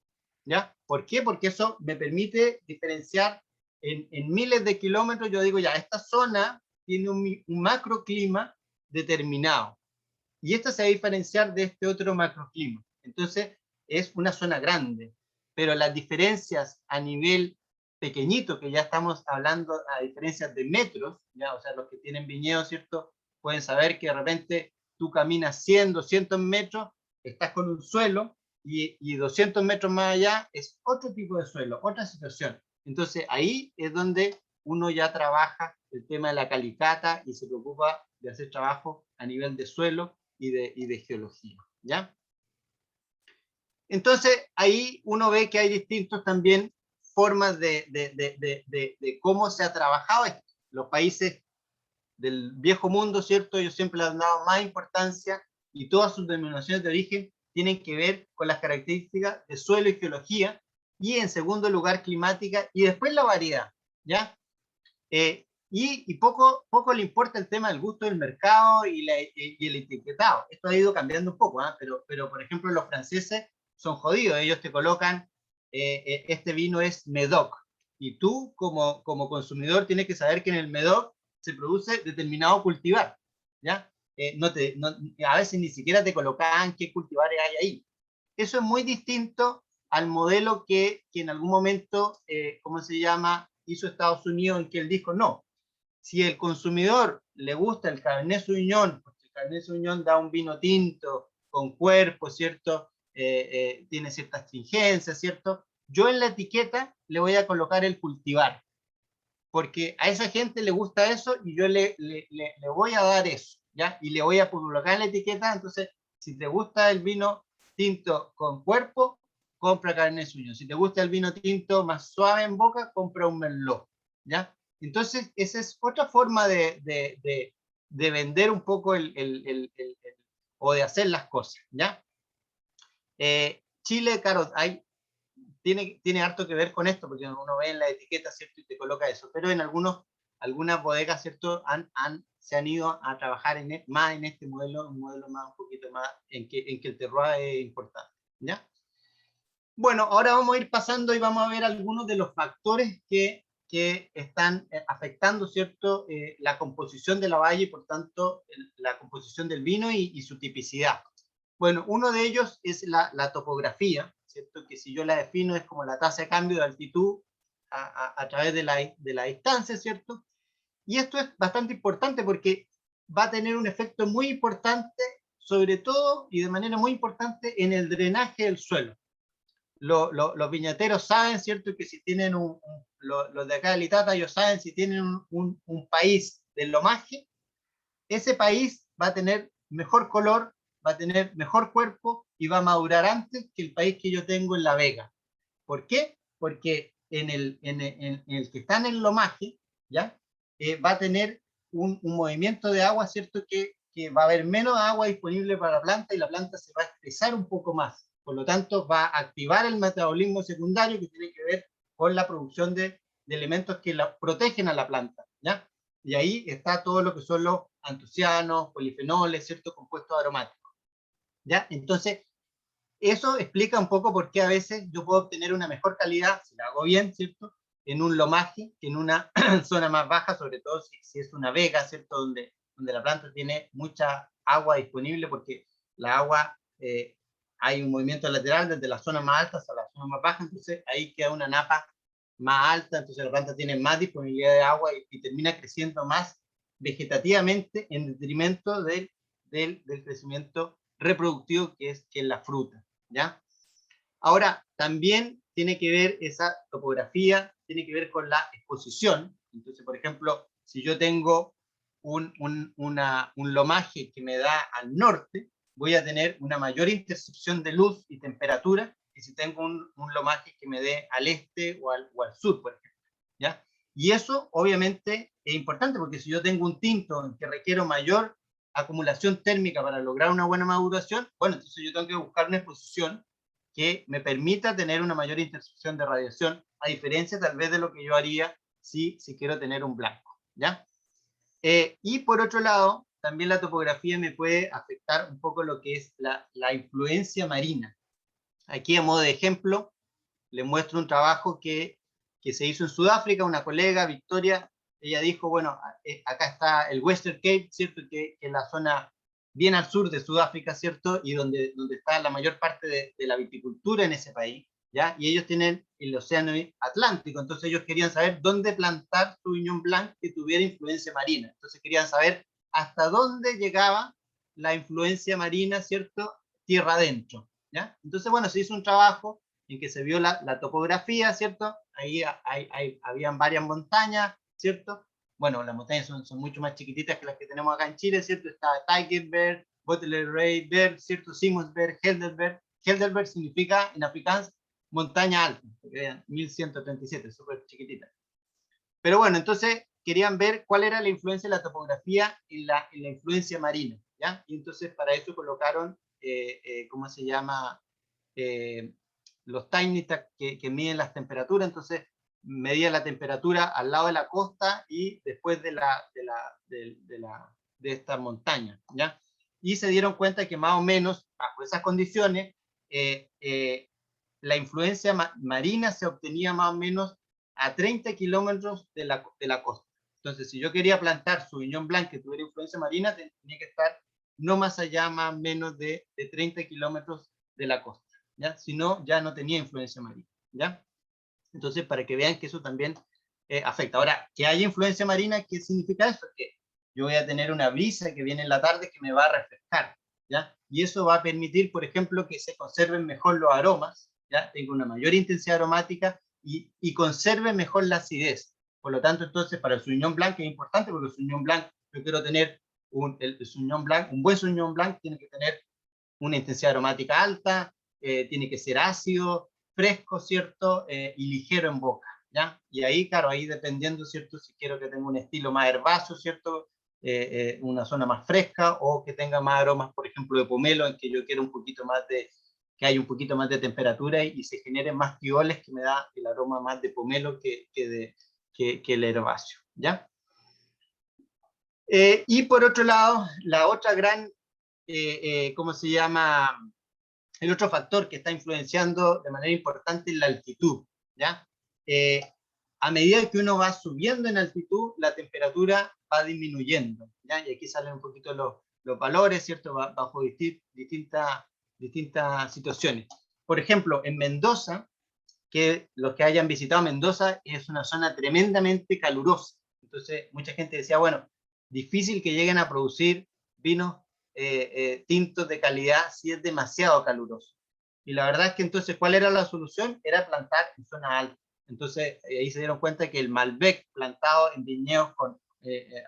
¿ya? ¿Por qué? Porque eso me permite diferenciar en miles de kilómetros. Yo digo, ya, esta zona tiene un macroclima determinado, y esta se va a diferenciar de este otro macroclima. Entonces, es una zona grande, pero las diferencias a nivel pequeñito, que ya estamos hablando a diferencias de metros, ¿ya? O sea, los que tienen viñedos, ¿cierto?, pueden saber que de repente tú caminas 100, 200 metros, estás con un suelo, y 200 metros más allá es otro tipo de suelo, otra situación. Entonces, ahí es donde uno ya trabaja el tema de la calicata y se preocupa de hacer trabajo a nivel de suelo y de geología, ¿ya? Entonces, ahí uno ve que hay distintos también formas de cómo se ha trabajado esto. Los países del viejo mundo, ¿cierto?, ellos siempre le han dado más importancia, y todas sus denominaciones de origen tienen que ver con las características de suelo y geología, y en segundo lugar climática, y después la variedad, ¿ya? Y poco le importa el tema del gusto del mercado y el etiquetado. Esto ha ido cambiando un poco, ¿eh? Pero por ejemplo, los franceses son jodidos. Ellos te colocan, este vino es Medoc, y tú como consumidor tienes que saber que en el Medoc se produce determinado cultivar, ¿ya? A veces ni siquiera te colocan qué cultivares hay ahí. Eso es muy distinto al modelo que en algún momento, ¿cómo se llama?, hizo Estados Unidos, en que él dijo, no, si el consumidor le gusta el Cabernet Sauvignon, porque el Cabernet Sauvignon da un vino tinto con cuerpo, ¿cierto? Tiene cierta astringencia, ¿cierto? Yo en la etiqueta le voy a colocar el cultivar, porque a esa gente le gusta eso y yo le voy a dar eso, ¿ya? Y le voy a colocar en la etiqueta. Entonces, si te gusta el vino tinto con cuerpo, compra Cabernet Sauvignon. Si te gusta el vino tinto más suave en boca, compra un Merlot, ¿ya? Entonces, esa es otra forma de vender un poco o de hacer las cosas, ¿ya? Chile, claro, tiene harto que ver con esto, porque uno ve en la etiqueta, ¿cierto? Y te coloca eso, pero en algunas bodegas, ¿cierto? Se han ido a trabajar más en este modelo, un modelo más, un poquito más, en que el terroir es importante, ¿ya? Bueno, ahora vamos a ir pasando y vamos a ver algunos de los factores que están afectando, ¿cierto? La composición de la valle y, por tanto, la composición del vino y su tipicidad. Bueno, uno de ellos es la topografía, ¿cierto? Que si yo la defino es como la tasa de cambio de altitud a través de la distancia, ¿cierto? Y esto es bastante importante porque va a tener un efecto muy importante, sobre todo y de manera muy importante, en el drenaje del suelo. Los viñateros saben, ¿cierto? Que si tienen los de acá de Litata, ellos saben si tienen un país del lomaje, ese país va a tener mejor color, va a tener mejor cuerpo y va a madurar antes que el país que yo tengo en La Vega. ¿Por qué? Porque en el que está en el lomaje, ¿ya? Va a tener un movimiento de agua, ¿cierto? Que va a haber menos agua disponible para la planta y la planta se va a estresar un poco más. Por lo tanto, va a activar el metabolismo secundario que tiene que ver con la producción de elementos que protegen a la planta, ¿ya? Y ahí está todo lo que son los antocianos, polifenoles, ¿cierto? Compuestos aromáticos, ¿ya? Entonces, eso explica un poco por qué a veces yo puedo obtener una mejor calidad, si la hago bien, ¿cierto? En un lomaje que en una zona más baja, sobre todo si es una vega, ¿cierto? Donde la planta tiene mucha agua disponible, porque la agua, hay un movimiento lateral desde la zona más alta hasta la zona más baja, entonces ahí queda una napa más alta, entonces la planta tiene más disponibilidad de agua y termina creciendo más vegetativamente en detrimento del crecimiento reproductivo que es la fruta, ¿ya? Ahora, también tiene que ver esa topografía, tiene que ver con la exposición. Entonces, por ejemplo, si yo tengo un lomaje que me da al norte, voy a tener una mayor intercepción de luz y temperatura que si tengo un lomaje que me dé al este o al sur, por ejemplo, ¿ya? Y eso, obviamente, es importante, porque si yo tengo un tinto en que requiero mayor acumulación térmica para lograr una buena maduración, bueno, entonces yo tengo que buscar una exposición que me permita tener una mayor intercepción de radiación, a diferencia tal vez de lo que yo haría si quiero tener un blanco, ¿ya? Y por otro lado, también la topografía me puede afectar un poco lo que es la influencia marina. Aquí, a modo de ejemplo, les muestro un trabajo que se hizo en Sudáfrica. Una colega, Victoria, ella dijo, bueno, acá está el Western Cape, ¿cierto? Que es la zona bien al sur de Sudáfrica, ¿cierto? Y donde está la mayor parte de la viticultura en ese país, ¿ya? Y ellos tienen el océano Atlántico, entonces ellos querían saber dónde plantar su Sauvignon Blanc que tuviera influencia marina. Entonces querían saber hasta dónde llegaba la influencia marina, ¿cierto? Tierra adentro, ¿ya? Entonces, bueno, se hizo un trabajo en que se vio la topografía, ¿cierto? Ahí habían varias montañas, ¿cierto? Bueno, las montañas son mucho más chiquititas que las que tenemos acá en Chile, ¿cierto? Está Tigerberg, Bottleray-Berg, ¿cierto? Simonsberg, Helderberg. Helderberg significa en afrikáans montaña alta, porque vean, 1137, súper chiquitita. Pero bueno, entonces querían ver cuál era la influencia de la topografía en la influencia marina, ¿ya? Y entonces para eso colocaron, ¿cómo se llama? Los Tiny que miden las temperaturas. Entonces medía la temperatura al lado de la costa y después de esta montaña, ¿ya? Y se dieron cuenta que más o menos bajo esas condiciones la influencia marina se obtenía más o menos a 30 kilómetros de la costa. Entonces, si yo quería plantar Sauvignon Blanc que tuviera influencia marina, tenía que estar no más allá, más o menos de 30 kilómetros de la costa, ¿ya? Si no, ya no tenía influencia marina, ¿ya? Entonces, para que vean que eso también afecta. Ahora, que haya influencia marina, ¿qué significa eso? Que yo voy a tener una brisa que viene en la tarde que me va a refrescar. ¿ya? Y eso va a permitir, por ejemplo, que se conserven mejor los aromas, ¿ya? Tenga una mayor intensidad aromática y conserve mejor la acidez. Por lo tanto, entonces, para el Sauvignon Blanc es importante, porque el Sauvignon Blanc, yo quiero tener el Sauvignon Blanc, un buen Sauvignon Blanc tiene que tener una intensidad aromática alta, tiene que ser ácido, fresco, ¿cierto? Y ligero en boca, ¿ya? Y ahí, claro, ahí dependiendo, ¿cierto? Si quiero que tenga un estilo más herbáceo, ¿cierto? Una zona más fresca, o que tenga más aromas, por ejemplo, de pomelo, en que yo quiero un poquito más de, que haya un poquito más de temperatura y se generen más tioles, que me da el aroma más de pomelo que el herbáceo, ¿ya? Y por otro lado, la otra gran, ¿cómo se llama? El otro factor que está influenciando de manera importante es la altitud, ¿ya? A medida que uno va subiendo en altitud, la temperatura va disminuyendo, ¿ya? Y aquí salen un poquito los valores, ¿cierto? Bajo distintas situaciones. Por ejemplo, en Mendoza, que los que hayan visitado Mendoza, es una zona tremendamente calurosa. Entonces, mucha gente decía, bueno, difícil que lleguen a producir vinos tintos de calidad si es demasiado caluroso. Y la verdad es que entonces, ¿cuál era la solución? Era plantar en zona alta. Entonces, ahí se dieron cuenta que el Malbec plantado en viñedos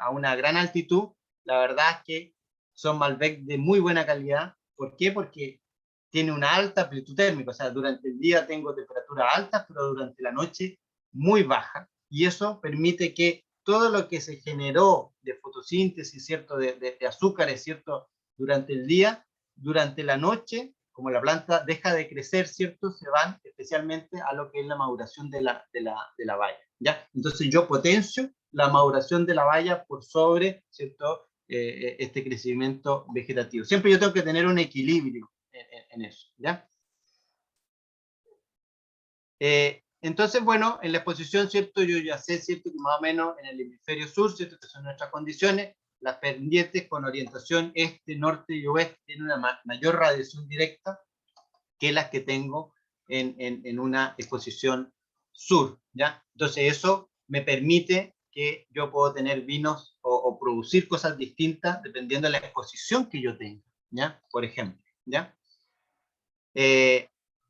a una gran altitud, la verdad es que son Malbec de muy buena calidad. ¿Por qué? Porque tiene una alta amplitud térmica, o sea, durante el día tengo temperaturas altas, pero durante la noche muy baja, y eso permite que todo lo que se generó de fotosíntesis, ¿cierto? De azúcares, ¿cierto? Durante el día, durante la noche, como la planta deja de crecer, ¿cierto? Se van especialmente a lo que es la maduración de la valla, ¿ya? Entonces yo potencio la maduración de la valla por sobre, ¿cierto? Este crecimiento vegetativo. Siempre yo tengo que tener un equilibrio en eso, ¿ya? Entonces, bueno, en la exposición, ¿cierto? Yo ya sé, ¿cierto? Que más o menos en el hemisferio sur, ¿cierto? Que son nuestras condiciones, las pendientes con orientación este, norte y oeste tienen una mayor radiación directa que las que tengo en una exposición sur, ¿ya? Entonces eso me permite que yo puedo tener vinos o producir cosas distintas dependiendo de la exposición que yo tenga, ¿ya? Por ejemplo, ¿ya?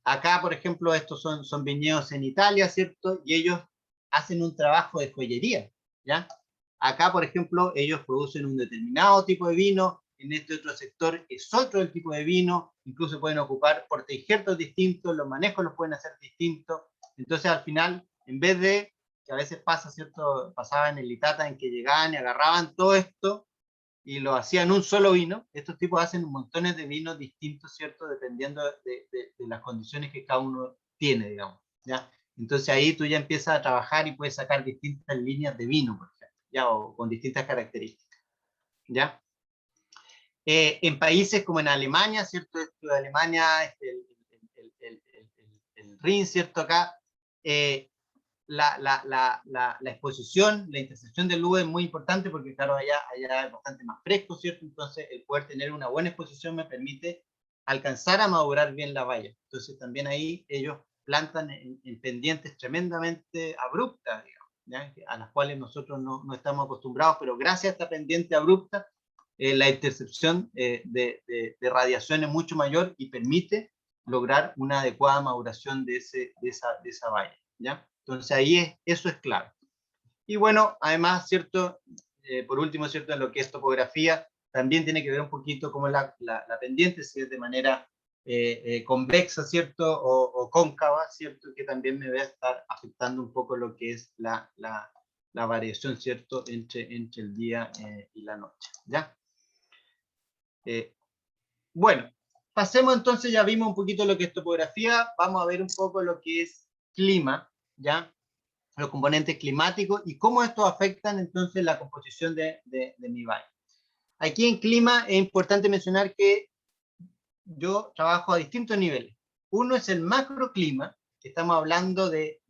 Acá, por ejemplo, estos son viñedos en Italia, ¿cierto? Y ellos hacen un trabajo de joyería, ¿ya? Acá, por ejemplo, ellos producen un determinado tipo de vino, en este otro sector es otro el tipo de vino, incluso pueden ocupar portainjertos distintos, los manejos los pueden hacer distintos. Entonces, al final, en vez de, que a veces pasa, ¿cierto? Pasaba en el Itata en que llegaban y agarraban todo esto y lo hacían un solo vino, estos tipos hacen montones de vinos distintos, ¿cierto? Dependiendo de las condiciones que cada uno tiene, digamos, ¿ya? Entonces ahí tú ya empiezas a trabajar y puedes sacar distintas líneas de vino, por ejemplo, ¿ya? O con distintas características, ¿ya? En países como en Alemania, ¿cierto? Esto de Alemania, el Rin, ¿cierto? Acá, la exposición, la intersección de luz es muy importante porque, claro, allá es bastante más fresco, ¿cierto? Entonces, el poder tener una buena exposición me permite alcanzar a madurar bien la valla. Entonces, también ahí ellos plantan en pendientes tremendamente abruptas, digamos, ¿ya? A las cuales nosotros no estamos acostumbrados, pero gracias a esta pendiente abrupta, la intercepción de radiación es mucho mayor y permite lograr una adecuada maduración de esa valla, ¿ya? Entonces ahí eso es clave. Y bueno, además, ¿cierto? Por último, ¿cierto? En lo que es topografía, también tiene que ver un poquito cómo es la pendiente, si es de manera convexa, ¿cierto? O cóncava, ¿cierto? Que también me va a estar afectando un poco lo que es la variación, ¿cierto? Entre el día y la noche, ¿ya? Bueno, pasemos entonces, ya vimos un poquito lo que es topografía, vamos a ver un poco lo que es clima, ¿ya? Los componentes climáticos y cómo estos afectan entonces la composición de mi valle. Aquí en clima es importante mencionar que yo trabajo a distintos niveles. Uno es el macroclima, que estamos hablando de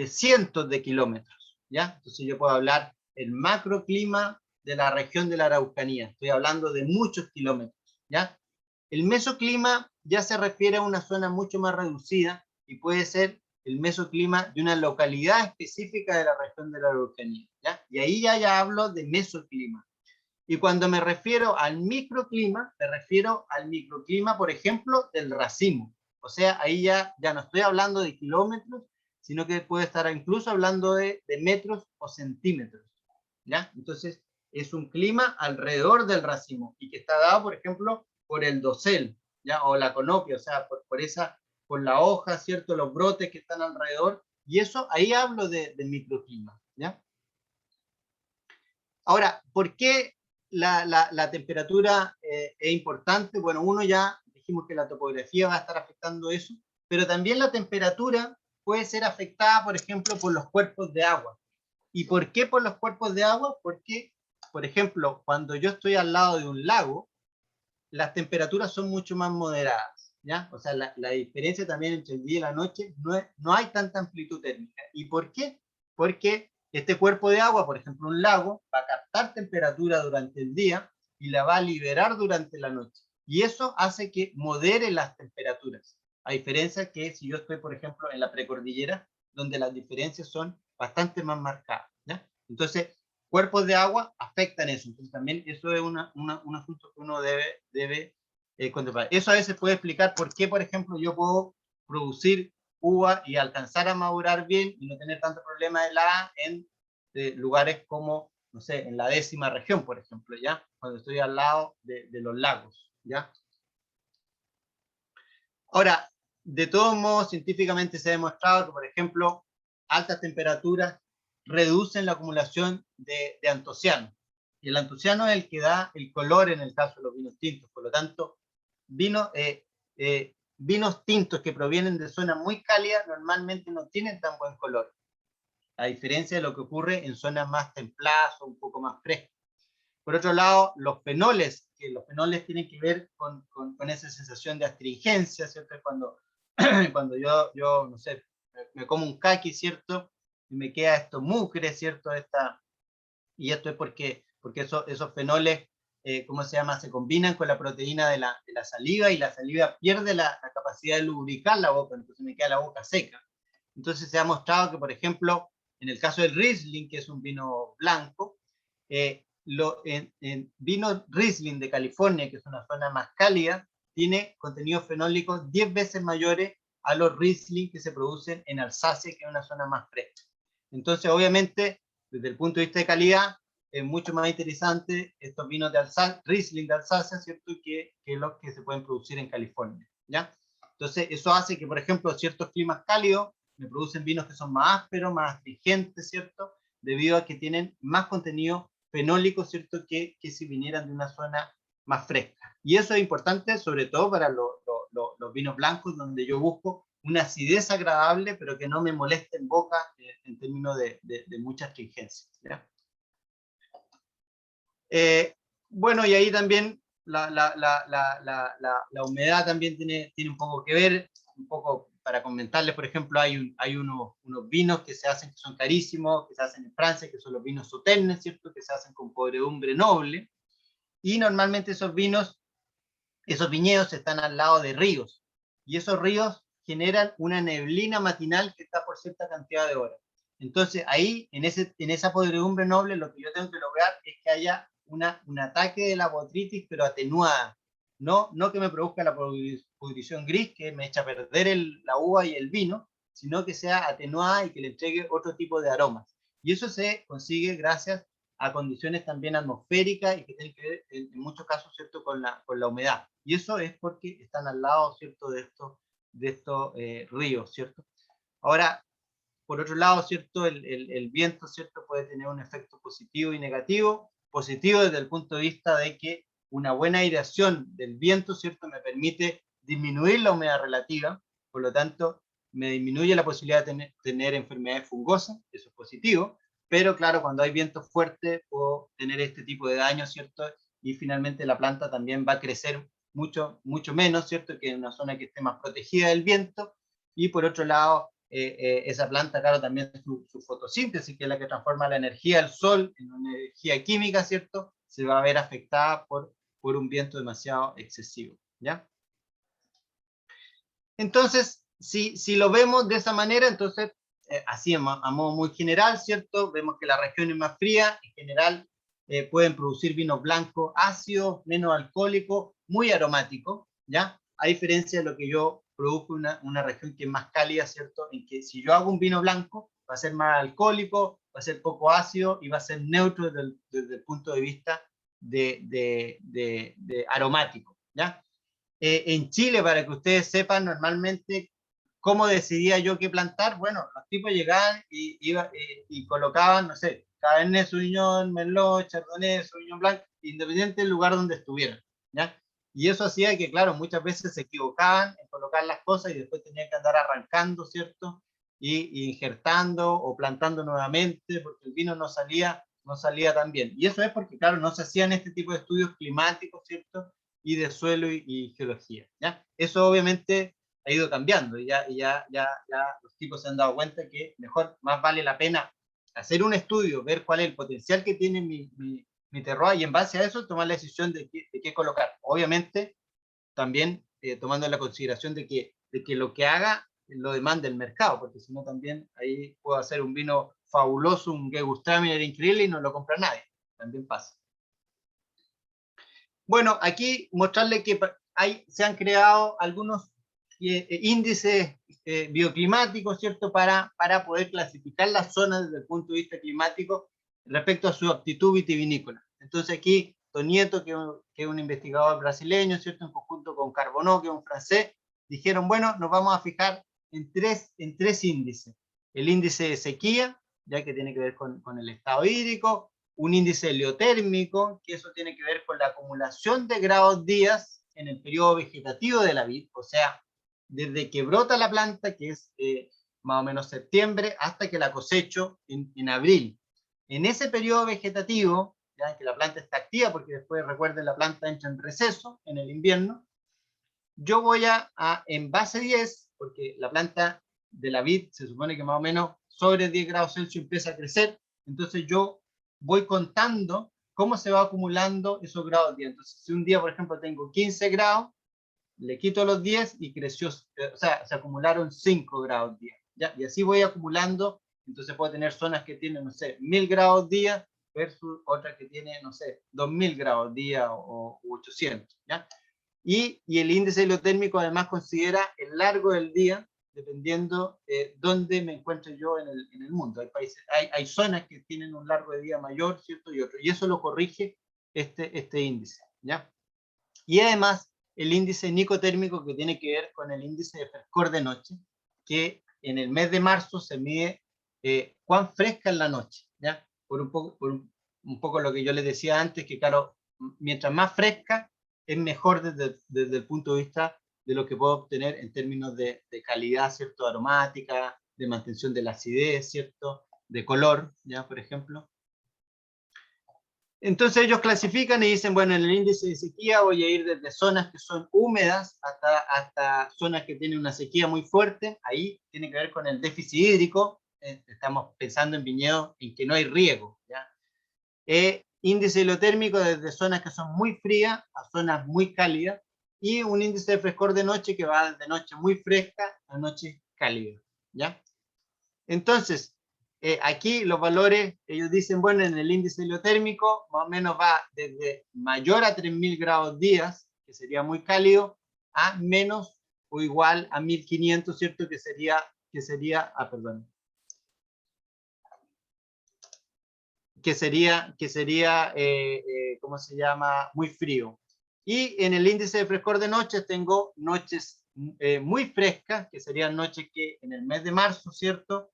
cientos de kilómetros, ¿ya? Entonces yo puedo hablar el macroclima de la región de la Araucanía, estoy hablando de muchos kilómetros, ¿ya? El mesoclima ya se refiere a una zona mucho más reducida y puede ser el mesoclima de una localidad específica de la región de la Araucanía, ¿ya? Y ahí ya hablo de mesoclima. Y cuando me refiero al microclima, me refiero al microclima, por ejemplo, del racimo. O sea, ahí ya no estoy hablando de kilómetros, sino que puede estar incluso hablando de metros o centímetros, ¿ya? Entonces, es un clima alrededor del racimo y que está dado, por ejemplo, por el dosel, ¿ya? O la conopia, o sea, por la hoja, ¿cierto? Los brotes que están alrededor. Y eso, ahí hablo de microclima, ¿ya? Ahora, ¿por qué la temperatura es importante? Bueno, uno ya dijimos que la topografía va a estar afectando eso, pero también la temperatura puede ser afectada, por ejemplo, por los cuerpos de agua. ¿Y por qué por los cuerpos de agua? Porque, por ejemplo, cuando yo estoy al lado de un lago, las temperaturas son mucho más moderadas, ¿ya? O sea, la diferencia también entre el día y la noche no hay tanta amplitud térmica. ¿Y por qué? Porque este cuerpo de agua, por ejemplo, un lago, va a captar temperatura durante el día y la va a liberar durante la noche. Y eso hace que modere las temperaturas, a diferencia que si yo estoy, por ejemplo, en la precordillera, donde las diferencias son bastante más marcadas, ¿ya? Entonces, cuerpos de agua afectan eso. Entonces también eso es un asunto que uno debe contemplar. Eso a veces puede explicar por qué, por ejemplo, yo puedo producir uva y alcanzar a madurar bien y no tener tanto problema de helada en lugares como, no sé, en la 10ª región, por ejemplo, ¿ya? Cuando estoy al lado de los lagos, ¿ya? Ahora, de todos modos, científicamente se ha demostrado que, por ejemplo, altas temperaturas reducen la acumulación de antociano. Y el antociano es el que da el color en el caso de los vinos tintos. Por lo tanto, vinos tintos que provienen de zonas muy cálidas normalmente no tienen tan buen color, a diferencia de lo que ocurre en zonas más templadas o un poco más frescas. Por otro lado, los fenoles, que los fenoles tienen que ver con esa sensación de astringencia, ¿cierto? Cuando yo no sé, me como un caqui, ¿cierto? Y me queda esto mugre, ¿cierto? Y esto es porque esos fenoles, ¿cómo se llama? Se combinan con la proteína de la saliva y la saliva pierde la capacidad de lubricar la boca, entonces me queda la boca seca. Entonces se ha mostrado que, por ejemplo, en el caso del Riesling, que es un vino blanco, en vino Riesling de California, que es una zona más cálida, tiene contenidos fenólicos 10 veces mayores a los Riesling que se producen en Alsacia, que es una zona más fresca. Entonces, obviamente, desde el punto de vista de calidad, es mucho más interesante estos vinos de Alsacia, Riesling de Alsacia, ¿cierto? Que los que se pueden producir en California, ¿ya? Entonces, eso hace que, por ejemplo, ciertos climas cálidos me producen vinos que son más ásperos, más astringentes, ¿cierto? Debido a que tienen más contenido fenólico, ¿cierto? Que si vinieran de una zona más fresca. Y eso es importante, sobre todo para los vinos blancos, donde yo busco una acidez agradable, pero que no me moleste en boca en términos de mucha astringencia, ¿ya? Bueno, y ahí también la humedad también tiene un poco que ver, un poco para comentarles, por ejemplo, hay unos vinos que se hacen que son carísimos, que se hacen en Francia, que son los vinos Sauternes, ¿cierto? Que se hacen con podredumbre noble, y normalmente esos vinos, esos viñedos están al lado de ríos, y esos ríos generan una neblina matinal que está por cierta cantidad de horas. Entonces ahí, en esa podredumbre noble, lo que yo tengo que lograr es que haya un ataque de la botritis, pero atenuada. No que me produzca la pudrición gris, que me echa a perder la uva y el vino, sino que sea atenuada y que le entregue otro tipo de aromas. Y eso se consigue gracias a condiciones también atmosféricas y que tienen que ver en muchos casos, ¿cierto? Con la humedad. Y eso es porque están al lado, ¿cierto? De estos ríos, ¿cierto? Ahora, por otro lado, ¿cierto? El viento, ¿cierto? Puede tener un efecto positivo y negativo. Positivo desde el punto de vista de que una buena aireación del viento, ¿cierto? Me permite disminuir la humedad relativa, por lo tanto, me disminuye la posibilidad de tener enfermedades fungosas, eso es positivo, pero claro, cuando hay viento fuerte puedo tener este tipo de daño, ¿cierto? Y finalmente la planta también va a crecer mucho menos, ¿cierto? Que en una zona que esté más protegida del viento, y por otro lado, esa planta, claro, también su fotosíntesis, que es la que transforma la energía del sol en una energía química, ¿cierto? Se va a ver afectada por un viento demasiado excesivo, ¿ya? Entonces, si lo vemos de esa manera, entonces, así a modo muy general, ¿cierto? Vemos que la región es más fría, en general, pueden producir vinos blancos ácidos, menos alcohólicos, muy aromáticos, ¿ya? A diferencia de lo que yo produzco una región que es más cálida, ¿cierto? En que si yo hago un vino blanco, va a ser más alcohólico, va a ser poco ácido y va a ser neutro desde el punto de vista de aromático, ¿ya? En Chile, para que ustedes sepan, normalmente, ¿cómo decidía yo qué plantar? Bueno, los tipos llegaban y colocaban, no sé, Cabernet Sauvignon, Merlot, Chardonnay, Sauvignon Blanc, independiente del lugar donde estuvieran, ¿ya? Y eso hacía que, claro, muchas veces se equivocaban en colocar las cosas y después tenían que andar arrancando, ¿cierto? Y injertando o plantando nuevamente, porque el vino no salía tan bien. Y eso es porque, claro, no se hacían este tipo de estudios climáticos, ¿cierto? Y de suelo y geología, ¿ya? Eso obviamente ha ido cambiando y ya los tipos se han dado cuenta que mejor, más vale la pena hacer un estudio, ver cuál es el potencial que tiene mi terroir y en base a eso tomar la decisión de qué colocar. Obviamente también tomando la consideración de que lo que haga lo demanda el mercado, porque si no también ahí puedo hacer un vino fabuloso, un Gewürztraminer increíble y no lo compra nadie. También pasa. Bueno, aquí mostrarle que se han creado algunos índices bioclimáticos, ¿cierto? Para poder clasificar las zonas desde el punto de vista climático respecto a su aptitud vitivinícola. Entonces aquí Tonieto, que es un investigador brasileño, ¿cierto? En conjunto con Carbonneau, que es un francés, dijeron, bueno, nos vamos a fijar en tres índices. El índice de sequía, ya que tiene que ver con el estado hídrico, un índice heliotérmico, que eso tiene que ver con la acumulación de grados días en el periodo vegetativo de la vid, o sea, desde que brota la planta, que es más o menos septiembre, hasta que la cosecho en abril. En ese periodo vegetativo, ya que la planta está activa, porque después, recuerden, la planta entra en receso en el invierno, yo voy en base 10, porque la planta de la vid se supone que más o menos sobre 10 grados Celsius empieza a crecer, entonces yo voy contando cómo se va acumulando esos grados día. Entonces, si un día, por ejemplo, tengo 15 grados, le quito los 10 y creció, o sea, se acumularon 5 grados día. ¿Ya? Y así voy acumulando, entonces puedo tener zonas que tienen, no sé, 1000 grados día versus otras que tienen, no sé, 2000 grados día o 800. ¿Ya? Y el índice heliotérmico además considera el largo del día, dependiendo dónde me encuentre yo en el mundo. Hay zonas que tienen un largo de día mayor, ¿cierto? Y otro. Y eso lo corrige este índice, ¿ya? Y además, el índice nicotérmico, que tiene que ver con el índice de frescor de noche, que en el mes de marzo se mide cuán fresca es la noche, ¿ya? Por un poco lo que yo les decía antes, que claro, mientras más fresca, es mejor desde el punto de vista de lo que puedo obtener en términos de calidad, ¿cierto? Aromática, de mantención de la acidez, ¿cierto? De color, ¿ya? Por ejemplo. Entonces ellos clasifican y dicen, bueno, en el índice de sequía voy a ir desde zonas que son húmedas hasta zonas que tienen una sequía muy fuerte. Ahí tiene que ver con el déficit hídrico. Estamos pensando en viñedos en que no hay riego, ¿ya? Índice heliotérmico desde zonas que son muy frías a zonas muy cálidas, y un índice de frescor de noche que va de noche muy fresca a noche cálida, ¿ya? Entonces, aquí los valores, ellos dicen, bueno, en el índice heliotérmico más o menos va desde mayor a 3000 grados días, que sería muy cálido, a menos o igual a 1500, ¿cierto? Que sería, perdón, ¿cómo se llama? Muy frío. Y en el índice de frescor de noches tengo noches muy frescas, que serían noches que en el mes de marzo, ¿cierto?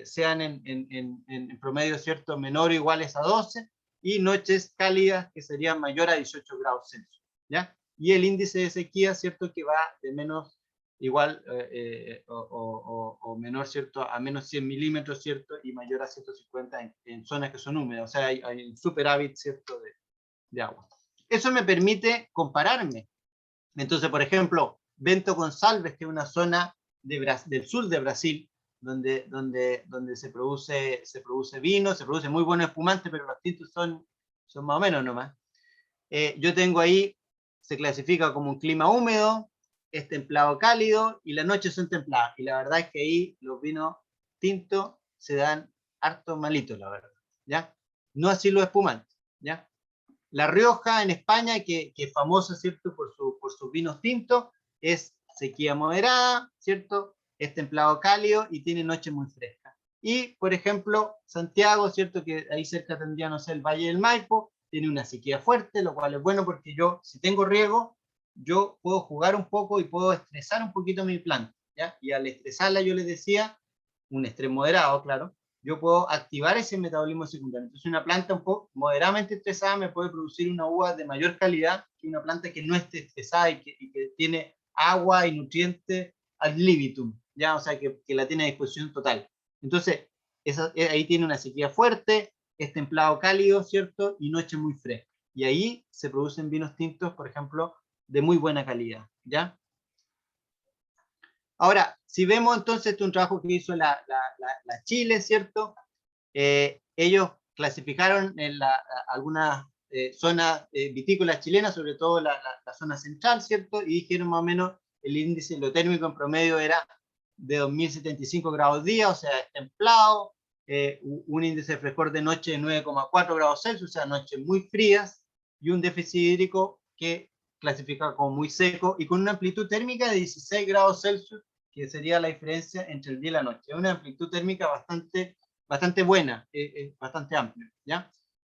Sean en promedio, ¿cierto? Menor o iguales a 12, y noches cálidas que serían mayor a 18 grados Celsius, ¿ya? Y el índice de sequía, ¿cierto? Que va de menos igual o menor, ¿cierto? A menos 100 milímetros, ¿cierto? Y mayor a 150 en zonas que son húmedas, o sea, hay un superávit, ¿cierto? De agua. Eso me permite compararme. Entonces, por ejemplo, Bento Gonçalves, que es una zona del sur de Brasil, donde se produce vino, se produce muy buen espumante, pero los tintos son más o menos nomás. Yo tengo ahí, se clasifica como un clima húmedo, es templado cálido, y las noches son templadas. Y la verdad es que ahí los vinos tintos se dan harto malitos, la verdad, ¿ya? No así los espumantes. ¿ya? La Rioja en España, que es famosa, ¿cierto?, por sus vinos tintos, es sequía moderada, ¿cierto?, es templado cálido y tiene noches muy frescas. Y, por ejemplo, Santiago, ¿cierto?, que ahí cerca tendría, no sé, el Valle del Maipo, tiene una sequía fuerte, lo cual es bueno porque yo, si tengo riego, yo puedo jugar un poco y puedo estresar un poquito mi planta, ¿ya? Y al estresarla, yo les decía, un estrés moderado, claro, yo puedo activar ese metabolismo secundario. Entonces una planta un poco moderadamente estresada me puede producir una uva de mayor calidad que una planta que no esté estresada y que tiene agua y nutrientes ad libitum, ¿ya? O sea, que la tiene a disposición total. Entonces, ahí tiene una sequía fuerte, es templado cálido, ¿cierto? Y noche muy fresca. Y ahí se producen vinos tintos, por ejemplo, de muy buena calidad, ¿ya? Ahora, si vemos entonces un trabajo que hizo la Chile, ¿cierto? Ellos clasificaron en algunas zonas vitícolas chilenas, sobre todo la zona central, ¿cierto? Y dijeron más o menos el índice endotérmico en promedio era de 2075 grados día, o sea, es templado, un índice de frescor de noche de 9,4 grados Celsius, o sea, noches muy frías, y un déficit hídrico que clasifica como muy seco y con una amplitud térmica de 16 grados Celsius, que sería la diferencia entre el día y la noche. Es una amplitud térmica bastante buena, bastante amplia, ¿ya?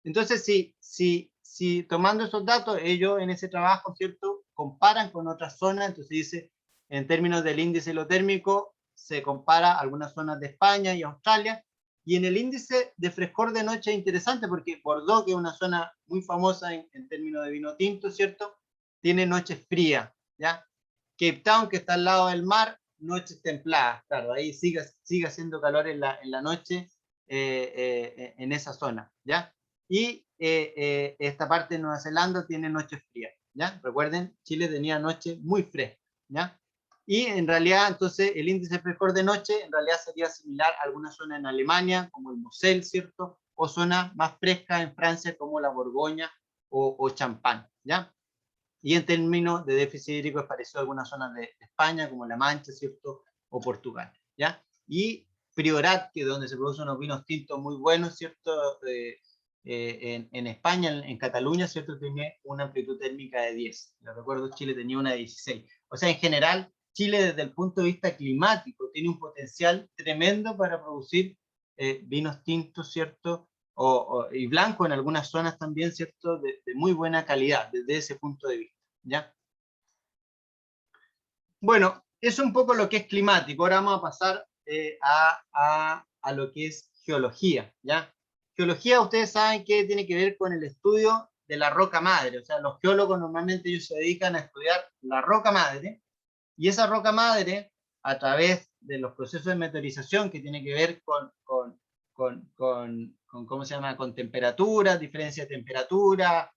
Entonces, si tomando esos datos, ellos en ese trabajo, ¿cierto?, comparan con otras zonas, entonces dice, en términos del índice hilotérmico, se compara algunas zonas de España y Australia, y en el índice de frescor de noche es interesante porque Bordeaux, que es una zona muy famosa en términos de vino tinto, ¿cierto?, tiene noches frías, ¿ya? Cape Town, que está al lado del mar, noches templadas, claro, ahí sigue haciendo calor en la noche en esa zona, ¿ya? Y esta parte de Nueva Zelanda tiene noches frías, ¿ya? Recuerden, Chile tenía noches muy frescas, ¿ya? Y en realidad, entonces, el índice de frescor de noche en realidad sería similar a algunas zonas en Alemania, como el Moselle, ¿cierto? O zonas más frescas en Francia, como la Borgoña o Champagne, ¿ya? Y en términos de déficit hídrico es parecido a algunas zonas de España, como La Mancha, ¿cierto? O Portugal, ¿ya? Y Priorat, que es donde se producen unos vinos tintos muy buenos, ¿cierto? En España, en Cataluña, ¿cierto? Tiene una amplitud térmica de 10. Lo recuerdo, Chile tenía una de 16. O sea, en general, Chile desde el punto de vista climático tiene un potencial tremendo para producir vinos tintos, ¿cierto? Y blanco en algunas zonas también, ¿cierto? De muy buena calidad desde ese punto de vista, ¿ya? Bueno, es un poco lo que es climático. Ahora vamos a pasar a lo que es geología, ¿ya? Geología, ustedes saben que tiene que ver con el estudio de la roca madre. O sea, los geólogos normalmente ellos se dedican a estudiar la roca madre, y esa roca madre, a través de los procesos de meteorización que tiene que ver con ¿cómo se llama?, con temperatura, diferencia de temperatura,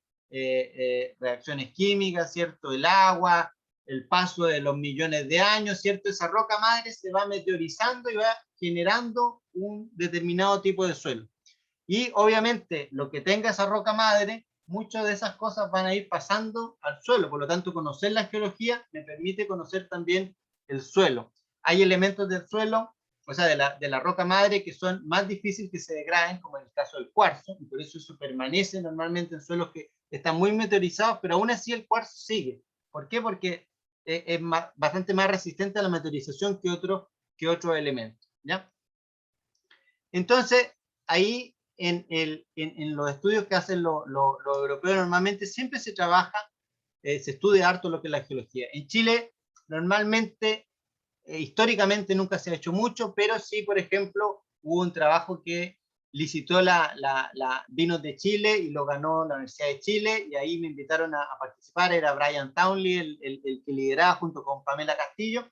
reacciones químicas, ¿cierto?, el agua, el paso de los millones de años, ¿cierto? Esa roca madre se va meteorizando y va generando un determinado tipo de suelo. Y obviamente lo que tenga esa roca madre, muchas de esas cosas van a ir pasando al suelo. Por lo tanto, conocer la geología me permite conocer también el suelo. Hay elementos del suelo, o sea, de la roca madre, que son más difíciles que se degraden, como en el caso del cuarzo, y por eso permanece normalmente en suelos que están muy meteorizados, pero aún así el cuarzo sigue. ¿Por qué? Porque es bastante más resistente a la meteorización que otros elementos, ¿ya? Entonces, ahí en los estudios que hacen los europeos normalmente siempre se trabaja, se estudia harto lo que es la geología. En Chile normalmente, históricamente nunca se ha hecho mucho, pero sí, por ejemplo, hubo un trabajo que licitó la Vinos de Chile y lo ganó la Universidad de Chile, y ahí me invitaron a participar. Era Brian Townley el que lideraba junto con Pamela Castillo.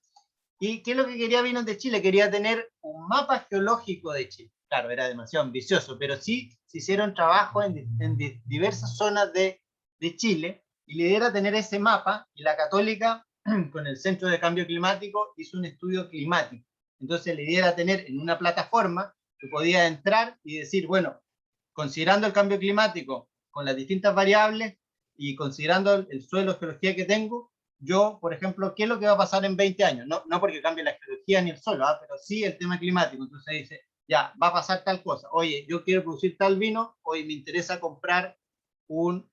¿Y qué es lo que quería Vinos de Chile? Quería tener un mapa geológico de Chile. Claro, era demasiado ambicioso, pero sí se hicieron trabajos en diversas zonas de Chile, y la idea era tener ese mapa, y la Católica, con el Centro de Cambio Climático, hizo un estudio climático. Entonces la idea era tener en una plataforma que podía entrar y decir, bueno, considerando el cambio climático con las distintas variables y considerando el suelo, geología que tengo, yo, por ejemplo, ¿qué es lo que va a pasar en 20 años? No porque cambie la geología ni el suelo, pero sí el tema climático. Entonces dice, ya, va a pasar tal cosa. Oye, yo quiero producir tal vino, hoy me interesa comprar un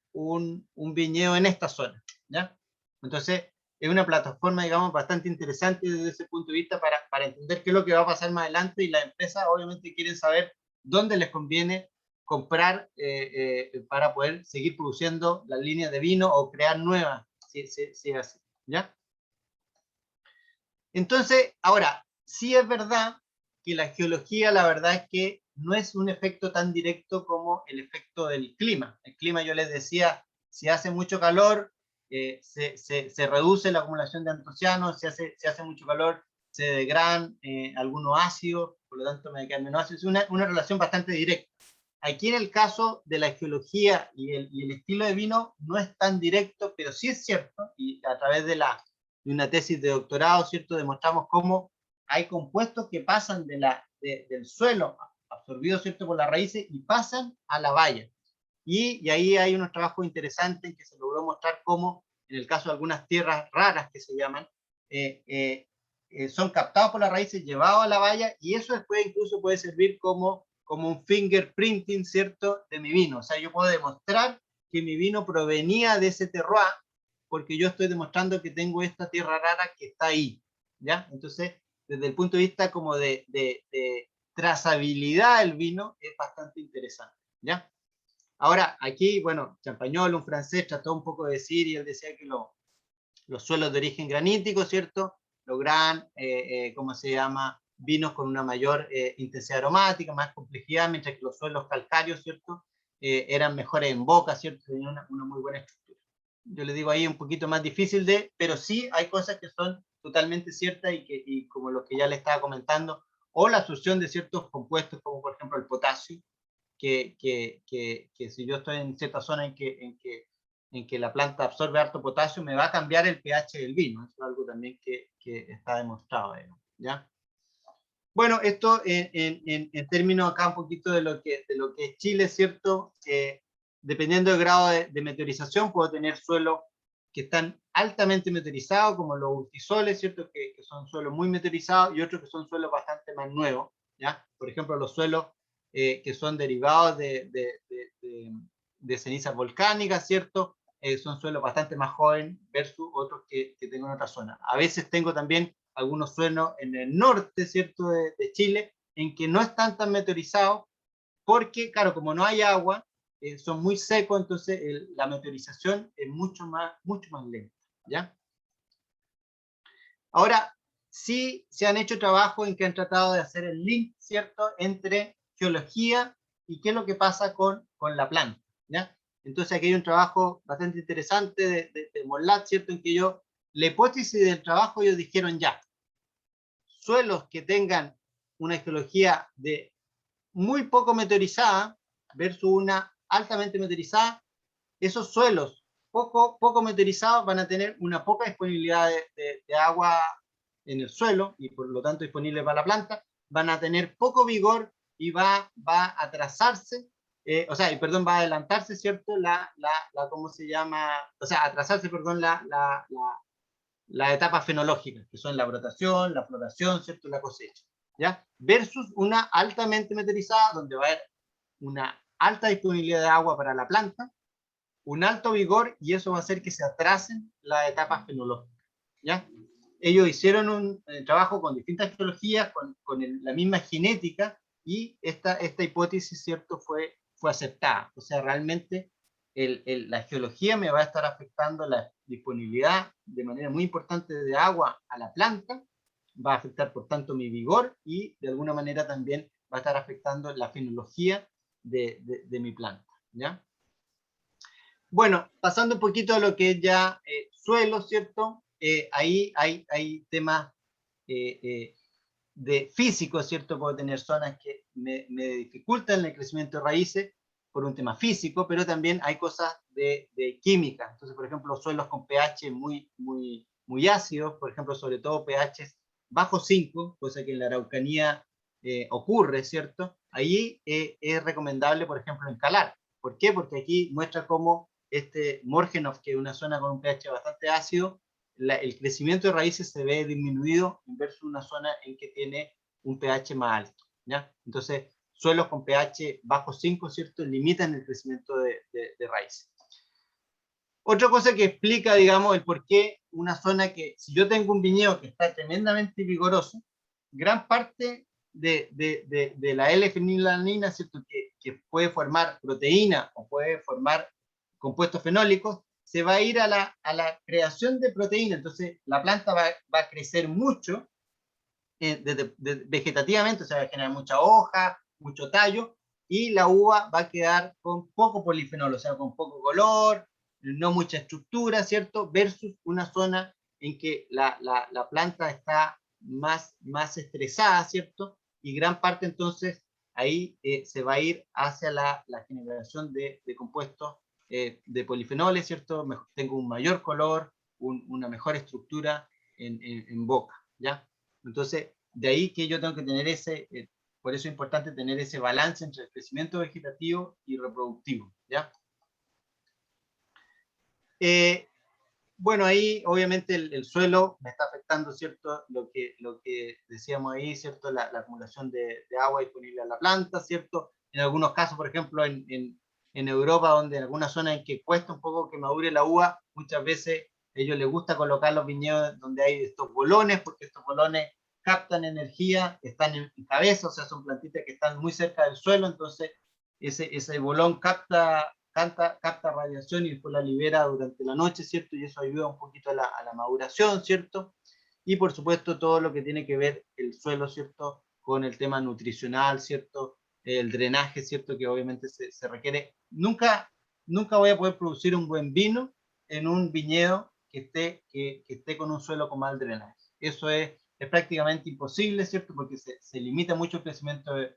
viñedo en esta zona, ¿ya? Entonces, es una plataforma, digamos, bastante interesante desde ese punto de vista para entender qué es lo que va a pasar más adelante, y las empresas obviamente quieren saber dónde les conviene comprar para poder seguir produciendo las líneas de vino o crear nuevas, si es así, ¿ya? Entonces, ahora, sí es verdad que la geología, la verdad es que no es un efecto tan directo como el efecto del clima. El clima, yo les decía, si hace mucho calor, se reduce la acumulación de antocianos, si hace mucho calor, se degradan algunos ácidos, por lo tanto me quedan menos ácidos. Es una relación bastante directa. Aquí en el caso de la geología y el estilo de vino no es tan directo, pero sí es cierto, y a través de una tesis de doctorado, ¿cierto? Demostramos cómo hay compuestos que pasan del suelo absorbidos, ¿cierto? Por las raíces y pasan a la valla. Y ahí hay unos trabajos interesantes en que se logró mostrar cómo, en el caso de algunas tierras raras que se llaman, son captados por las raíces, llevados a la valla, y eso después incluso puede servir como un fingerprinting, ¿cierto? De mi vino. O sea, yo puedo demostrar que mi vino provenía de ese terroir, porque yo estoy demostrando que tengo esta tierra rara que está ahí, ¿ya? Entonces, desde el punto de vista como de trazabilidad del vino, es bastante interesante, ¿ya? Ahora, aquí, bueno, Champagnol, un francés, trató un poco de decir, y él decía que los suelos de origen granítico, ¿cierto? Logran, ¿cómo se llama? Vinos con una mayor intensidad aromática, más complejidad, mientras que los suelos calcáreos, ¿cierto? Eran mejores en boca, ¿cierto? Tenían una muy buena estructura. Yo le digo ahí un poquito más difícil pero sí hay cosas que son totalmente ciertas y como lo que ya le estaba comentando, o la absorción de ciertos compuestos, como por ejemplo el potasio, que si yo estoy en cierta zona en que la planta absorbe harto potasio, me va a cambiar el pH del vino. Eso es algo también que está demostrado, ¿ya? Bueno, esto en términos acá un poquito de lo que es Chile, ¿cierto? Dependiendo del grado de meteorización, puedo tener suelos que están altamente meteorizados, como los urtisoles, ¿cierto? Que son suelos muy meteorizados, y otros que son suelos bastante más nuevos, ¿ya? Por ejemplo, los suelos que son derivados de cenizas volcánicas, ¿cierto? Son suelos bastante más jóvenes versus otros que tengo en otra zona. A veces tengo también algunos suelos en el norte, ¿cierto? De Chile, en que no están tan meteorizados, porque, claro, como no hay agua, son muy secos, entonces la meteorización es mucho más lenta, ¿ya? Ahora, sí se han hecho trabajos en que han tratado de hacer el link, ¿cierto?, entre geología y qué es lo que pasa con la planta, ¿ya? Entonces aquí hay un trabajo bastante interesante de Morlat, ¿cierto?, en que la hipótesis del trabajo, ellos dijeron ya, suelos que tengan una geología de muy poco meteorizada versus una altamente meteorizada, esos suelos poco meteorizados van a tener una poca disponibilidad de agua en el suelo y por lo tanto disponible para la planta, van a tener poco vigor y va a atrasarse, perdón, va a adelantarse, ¿cierto? ¿Cómo se llama? O sea, atrasarse, perdón, las etapas fenológicas, que son la brotación, la floración, ¿cierto? La cosecha, ¿ya? Versus una altamente meteorizada, donde va a haber una alta disponibilidad de agua para la planta, un alto vigor, y eso va a hacer que se atrasen las etapas fenológicas, ¿ya? Ellos hicieron un trabajo con distintas geologías, con la misma genética, y esta hipótesis, ¿cierto?, fue aceptada. O sea, realmente la geología me va a estar afectando la disponibilidad de manera muy importante de agua a la planta, va a afectar por tanto mi vigor y de alguna manera también va a estar afectando la fenología de mi planta, ¿ya? Bueno, pasando un poquito a lo que es ya suelo, ¿cierto? Ahí hay temas de físico, ¿cierto? Puedo tener zonas que me dificultan el crecimiento de raíces por un tema físico, pero también hay cosas de química. Entonces, por ejemplo, suelos con pH muy ácidos, por ejemplo, sobre todo pH bajo 5, cosa que en la Araucanía ocurre, ¿cierto? Ahí es recomendable, por ejemplo, encalar. ¿Por qué? Porque aquí muestra cómo Morgenov, que es una zona con un pH bastante ácido, el crecimiento de raíces se ve disminuido versus una zona en que tiene un pH más alto, ¿ya? Entonces, suelos con pH bajo 5, ¿cierto? Limitan el crecimiento de raíces. Otra cosa que explica, digamos, el por qué una zona que, si yo tengo un viñedo que está tremendamente vigoroso, gran parte de la L-fenilalanina, ¿cierto? Que puede formar proteína o puede formar compuestos fenólicos, se va a ir a la creación de proteína. Entonces, la planta va a crecer mucho vegetativamente, o sea, va a generar mucha hoja, mucho tallo, y la uva va a quedar con poco polifenol, o sea, con poco color, no mucha estructura, ¿cierto? Versus una zona en que la planta está más estresada, ¿cierto? Y gran parte entonces ahí se va a ir hacia la generación de compuestos de polifenoles, ¿cierto? Tengo un mayor color, una mejor estructura en boca, ¿ya? Entonces, de ahí que yo tengo que tener por eso es importante tener ese balance entre el crecimiento vegetativo y reproductivo, ¿ya? Bueno, ahí obviamente el suelo me está afectando, ¿cierto? Lo que decíamos ahí, ¿cierto? La acumulación de agua disponible a la planta, ¿cierto? En algunos casos, por ejemplo, en Europa, donde en algunas zonas en que cuesta un poco que madure la uva, muchas veces a ellos les gusta colocar los viñedos donde hay estos bolones, porque estos bolones captan energía, están en cabeza, o sea, son plantitas que están muy cerca del suelo, entonces ese bolón capta radiación y después la libera durante la noche, ¿cierto? Y eso ayuda un poquito a la maduración, ¿cierto? Y por supuesto todo lo que tiene que ver el suelo, ¿cierto? Con el tema nutricional, ¿cierto? El drenaje, ¿cierto? Que obviamente se requiere. Nunca voy a poder producir un buen vino en un viñedo que esté con un suelo con mal drenaje. Eso es prácticamente imposible, ¿cierto? Porque se limita mucho el crecimiento de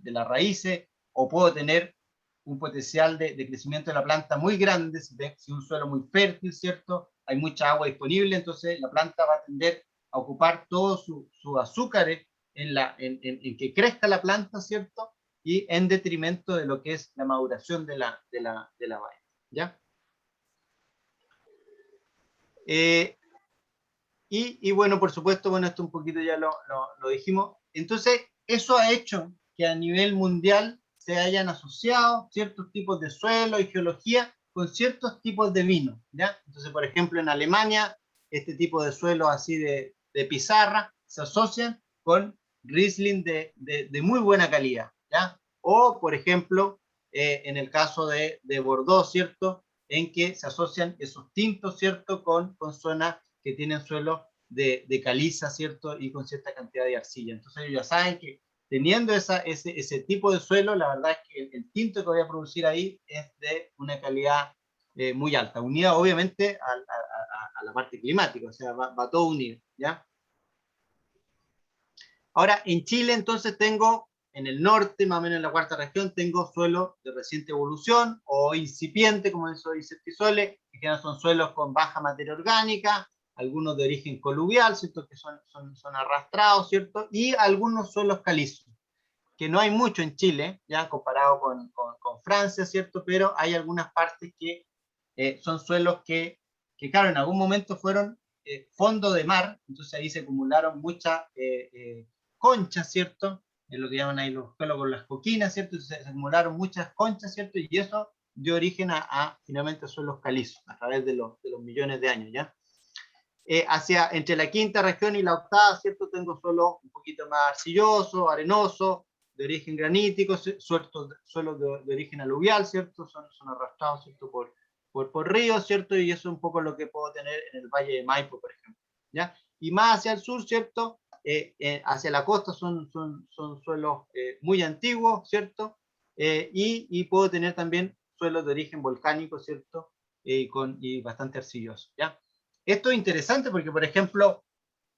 las raíces, o puedo tener un potencial de crecimiento de la planta muy grande, si un suelo muy fértil, ¿cierto? Hay mucha agua disponible, entonces la planta va a tender a ocupar todos sus azúcares en que crezca la planta, ¿cierto? Y en detrimento de lo que es la maduración de la vaina, ¿ya? Y bueno, por supuesto, bueno, esto un poquito ya lo dijimos. Entonces, eso ha hecho que a nivel mundial se hayan asociado ciertos tipos de suelo y geología con ciertos tipos de vino, ¿ya? Entonces, por ejemplo, en Alemania, este tipo de suelo así de pizarra se asocian con Riesling de muy buena calidad, ¿ya? O, por ejemplo, en el caso de Bordeaux, ¿cierto? En que se asocian esos tintos, ¿cierto? Con zonas que tienen suelo de caliza, ¿cierto? Y con cierta cantidad de arcilla. Entonces ellos ya saben que teniendo ese tipo de suelo, la verdad es que el tinto que voy a producir ahí es de una calidad muy alta, unida obviamente a la parte climática, o sea, va todo unido, ¿ya? Ahora, en Chile entonces tengo, en el norte, más o menos en la cuarta región, tengo suelos de reciente evolución o incipiente, como eso dice Pisoles, que son suelos con baja materia orgánica, algunos de origen coluvial, ¿cierto? Que son arrastrados, ¿cierto? Y algunos suelos calizos, que no hay mucho en Chile, ya comparado con Francia, ¿cierto? Pero hay algunas partes que son suelos claro, en algún momento fueron fondo de mar, entonces ahí se acumularon muchas conchas, ¿cierto? Es lo que llaman ahí los geólogos las coquinas, ¿cierto? Entonces se acumularon muchas conchas, ¿cierto? Y eso dio origen a finalmente suelos calizos a través de los millones de años, ¿ya? Entre la quinta región y la octava, ¿cierto? Tengo suelos un poquito más arcillosos, arenosos, de origen granítico, suelos de origen aluvial, ¿cierto? Son arrastrados, ¿cierto? Por ríos, ¿cierto? Y eso es un poco lo que puedo tener en el Valle de Maipo, por ejemplo, ¿ya? Y más hacia el sur, ¿cierto? Hacia la costa son suelos muy antiguos, ¿cierto? Y puedo tener también suelos de origen volcánico, ¿cierto? Y bastante arcillosos, ¿ya? Esto es interesante porque, por ejemplo,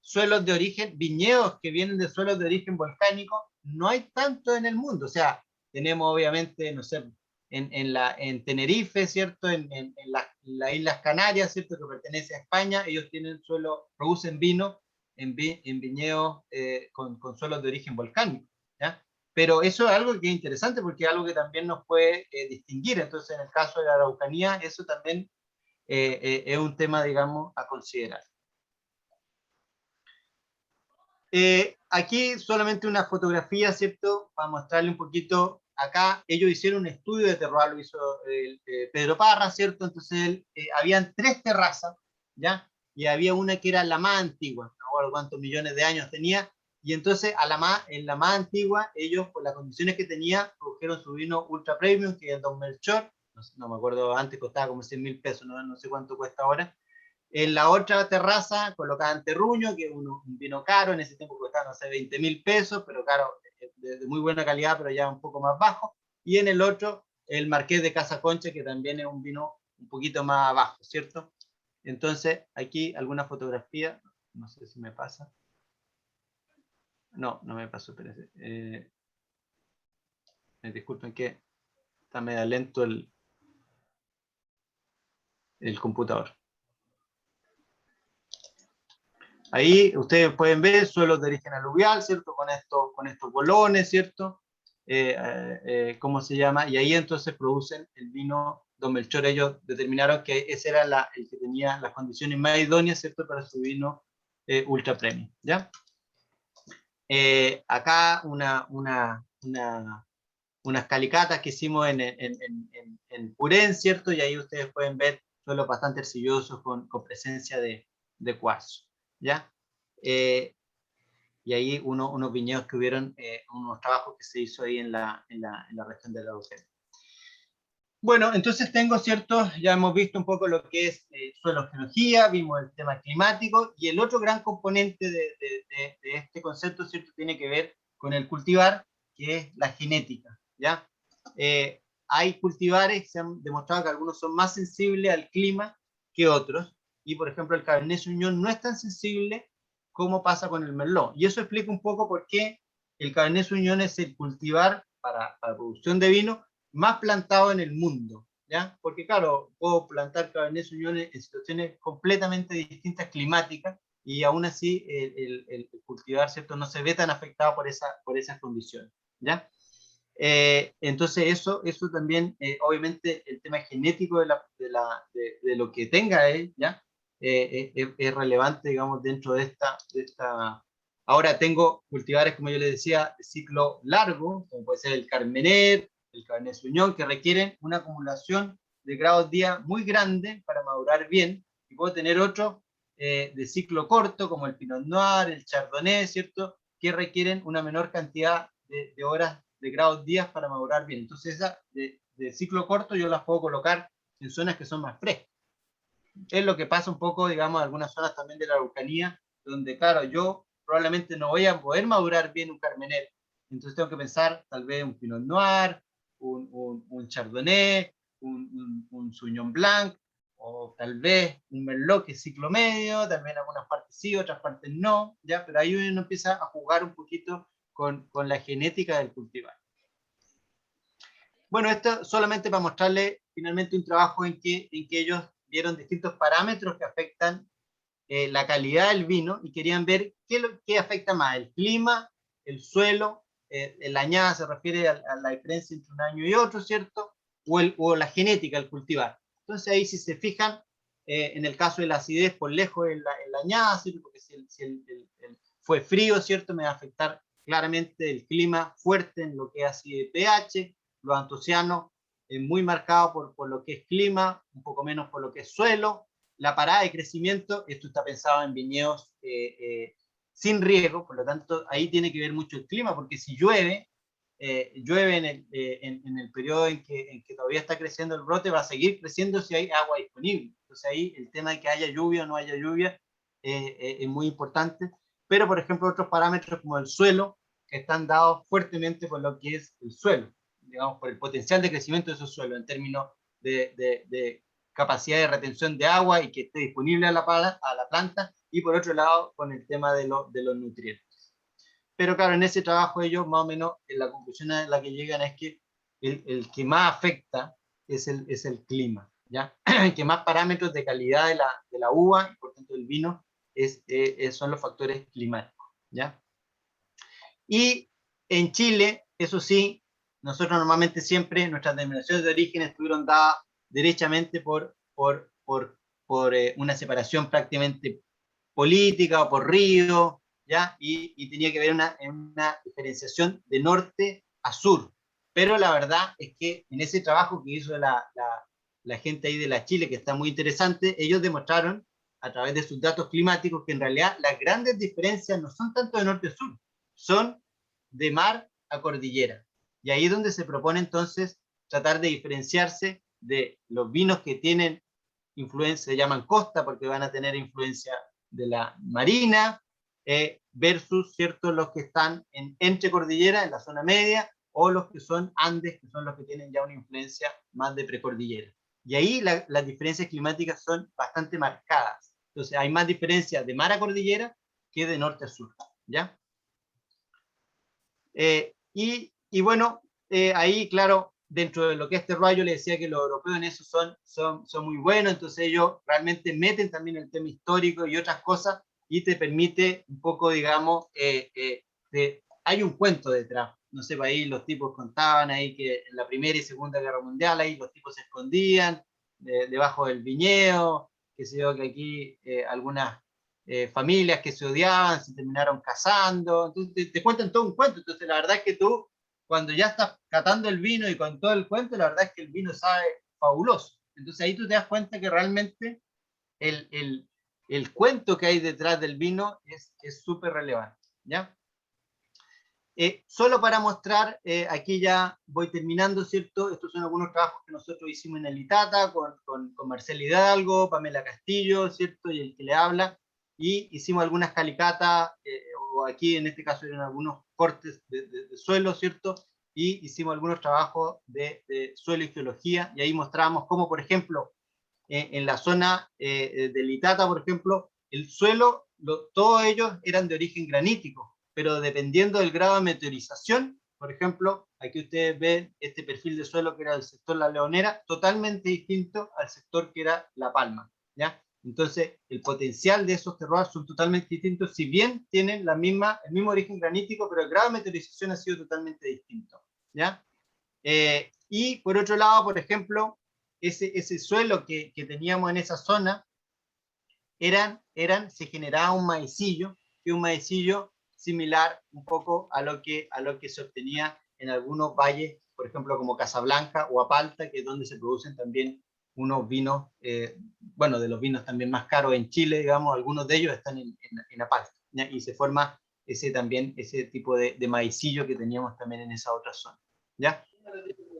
suelos de origen, viñedos que vienen de suelos de origen volcánico, no hay tanto en el mundo. O sea, tenemos obviamente, no sé, en Tenerife, ¿cierto? En las Islas Canarias, ¿cierto? Que pertenece a España, ellos tienen suelo, producen vino en viñedos con suelos de origen volcánico, ¿ya? Pero eso es algo que es interesante porque es algo que también nos puede distinguir. Entonces, en el caso de la Araucanía, eso también es un tema, digamos, a considerar. aquí solamente una fotografía, ¿cierto? Para mostrarle un poquito. Acá ellos hicieron un estudio de terroir, lo hizo Pedro Parra, ¿cierto? Entonces habían 3 terrazas, ¿ya? Y había una que era la más antigua, no recuerdo cuántos millones de años tenía, y entonces en la más antigua, ellos, por las condiciones que tenía, produjeron su vino ultra premium, que es el Don Melchor, no me acuerdo, antes costaba como 100.000 pesos, no sé cuánto cuesta ahora. En la otra terraza colocaban terruño, que es un vino caro, en ese tiempo costaba, no sé, 20.000 pesos, pero claro, de muy buena calidad, pero ya un poco más bajo. Y en el otro, el Marqués de Casa Concha, que también es un vino un poquito más bajo, ¿cierto? Entonces, aquí alguna fotografía, no sé si me pasa. No me pasó, espérense. Disculpen que está medio lento el computador. Ahí ustedes pueden ver suelos de origen aluvial, ¿cierto? Con estos bolones, ¿cierto? ¿Cómo se llama? Y ahí entonces producen el vino Don Melchor. Ellos determinaron que ese era el que tenía las condiciones más idóneas, ¿cierto? Para su vino ultra premium, ¿ya? Acá unas calicatas que hicimos en Purén, ¿cierto? Y ahí ustedes pueden ver suelos bastante arcillosos con presencia de cuarzo, ¿ya? Y ahí unos viñedos que hubieron, unos trabajos que se hizo ahí en la región de la Araucanía. Bueno, entonces tengo, ¿cierto? Ya hemos visto un poco lo que es suelogeología, vimos el tema climático, y el otro gran componente de este concepto, ¿cierto? Tiene que ver con el cultivar, que es la genética, ¿ya? Hay cultivares, se han demostrado que algunos son más sensibles al clima que otros, y por ejemplo el Cabernet Sauvignon no es tan sensible como pasa con el Merlot, y eso explica un poco por qué el Cabernet Sauvignon es el cultivar para producción de vino más plantado en el mundo, ¿ya? Porque claro, puedo plantar Cabernet Sauvignon en situaciones completamente distintas climáticas y aún así el cultivar, ¿cierto? No se ve tan afectado por esas condiciones, ¿ya? Entonces eso también, obviamente el tema genético de lo que tenga él, ¿ya? Es relevante, digamos, dentro de esta. Ahora tengo cultivares, como yo les decía, de ciclo largo, como puede ser el Carmener, el Cabernet Sauvignon, que requieren una acumulación de grados día muy grande para madurar bien, y puedo tener otros de ciclo corto, como el Pinot Noir, el Chardonnay, ¿cierto?, que requieren una menor cantidad de horas de grados días para madurar bien. Entonces, esa de ciclo corto yo las puedo colocar en zonas que son más frescas. Es lo que pasa un poco, digamos, en algunas zonas también de la Araucanía, donde, claro, yo probablemente no voy a poder madurar bien un Carmener. Entonces tengo que pensar tal vez un Pinot Noir, un Chardonnay, un Sauvignon Blanc, o tal vez un Merlot que es ciclo medio, también algunas partes sí, otras partes no, ¿ya? Pero ahí uno empieza a jugar un poquito con la genética del cultivar. Bueno, esto solamente para mostrarles finalmente un trabajo en que ellos vieron distintos parámetros que afectan la calidad del vino y querían ver qué afecta más, el clima, el suelo, la añada se refiere a la diferencia entre un año y otro, ¿cierto? O la genética, el cultivar. Entonces ahí si se fijan, en el caso de la acidez, por lejos en la añada, ¿cierto? Porque si fue frío, ¿cierto? Me va a afectar claramente el clima fuerte en lo que es así de pH, los antocianos muy marcado por lo que es clima, un poco menos por lo que es suelo. La parada de crecimiento, esto está pensado en viñedos sin riego, por lo tanto ahí tiene que ver mucho el clima, porque si llueve, llueve en el periodo en que todavía está creciendo el brote, va a seguir creciendo si hay agua disponible. Entonces ahí el tema de que haya lluvia o no haya lluvia es muy importante. Pero, por ejemplo, otros parámetros como el suelo, que están dados fuertemente por lo que es el suelo, digamos, por el potencial de crecimiento de esos suelos en términos de capacidad de retención de agua y que esté disponible a la planta, y por otro lado, con el tema de los nutrientes. Pero claro, en ese trabajo ellos más o menos, en la conclusión a la que llegan es que el que más afecta es el clima, ¿ya? Que más parámetros de calidad de la uva y por tanto del vino son los factores climáticos, ¿ya? Y en Chile, eso sí, nosotros normalmente siempre nuestras denominaciones de origen estuvieron dadas derechamente por una separación prácticamente política o por río, ¿ya? Y tenía que ver una diferenciación de norte a sur. Pero la verdad es que en ese trabajo que hizo la gente ahí de la Chile, que está muy interesante, ellos demostraron a través de sus datos climáticos que en realidad las grandes diferencias no son tanto de norte a sur, son de mar a cordillera. Y ahí es donde se propone entonces tratar de diferenciarse de los vinos que tienen influencia, se llaman costa porque van a tener influencia de la marina, versus, ¿cierto?, los que están entre cordillera, en la zona media, o los que son Andes, que son los que tienen ya una influencia más de precordillera. Y ahí las diferencias climáticas son bastante marcadas. Entonces hay más diferencia de mar a cordillera que de norte a sur, ¿ya? Y bueno, ahí, claro, dentro de lo que es terroir, yo le decía que los europeos en eso son muy buenos, entonces ellos realmente meten también el tema histórico y otras cosas, y te permite un poco, digamos, hay un cuento detrás. No sé, ahí los tipos contaban ahí que en la Primera y Segunda Guerra Mundial ahí los tipos se escondían debajo del viñedo, que sé yo, que aquí algunas familias que se odiaban, se terminaron casando, entonces te cuentan todo un cuento, entonces la verdad es que tú, cuando ya estás catando el vino y con todo el cuento, la verdad es que el vino sabe fabuloso, entonces ahí tú te das cuenta que realmente el, el, el cuento que hay detrás del vino es súper relevante, ¿ya? Solo para mostrar, aquí ya voy terminando, ¿cierto? Estos son algunos trabajos que nosotros hicimos en el ITATA con Marcela Hidalgo, Pamela Castillo, ¿cierto? Y el que le habla, y hicimos algunas calicatas, o aquí en este caso eran algunos cortes de suelo, ¿cierto? Y hicimos algunos trabajos de suelo y geología, y ahí mostramos cómo, por ejemplo, en la zona del Itata, por ejemplo, el suelo, todos ellos eran de origen granítico, pero dependiendo del grado de meteorización, por ejemplo, aquí ustedes ven este perfil de suelo que era el sector La Leonera, totalmente distinto al sector que era La Palma, ¿ya? Entonces, el potencial de esos terroirs son totalmente distintos, si bien tienen el mismo origen granítico, pero el grado de meteorización ha sido totalmente distinto, ¿ya? Y por otro lado, por ejemplo, ese suelo que teníamos en esa zona, se generaba un maicillo, que un maicillo similar un poco a lo que se obtenía en algunos valles, por ejemplo, como Casablanca o Apalta, que es donde se producen también unos vinos, bueno, de los vinos también más caros en Chile, digamos, algunos de ellos están en Apalta, ¿ya? Y se forma ese tipo de maicillo que teníamos también en esa otra zona, ¿ya?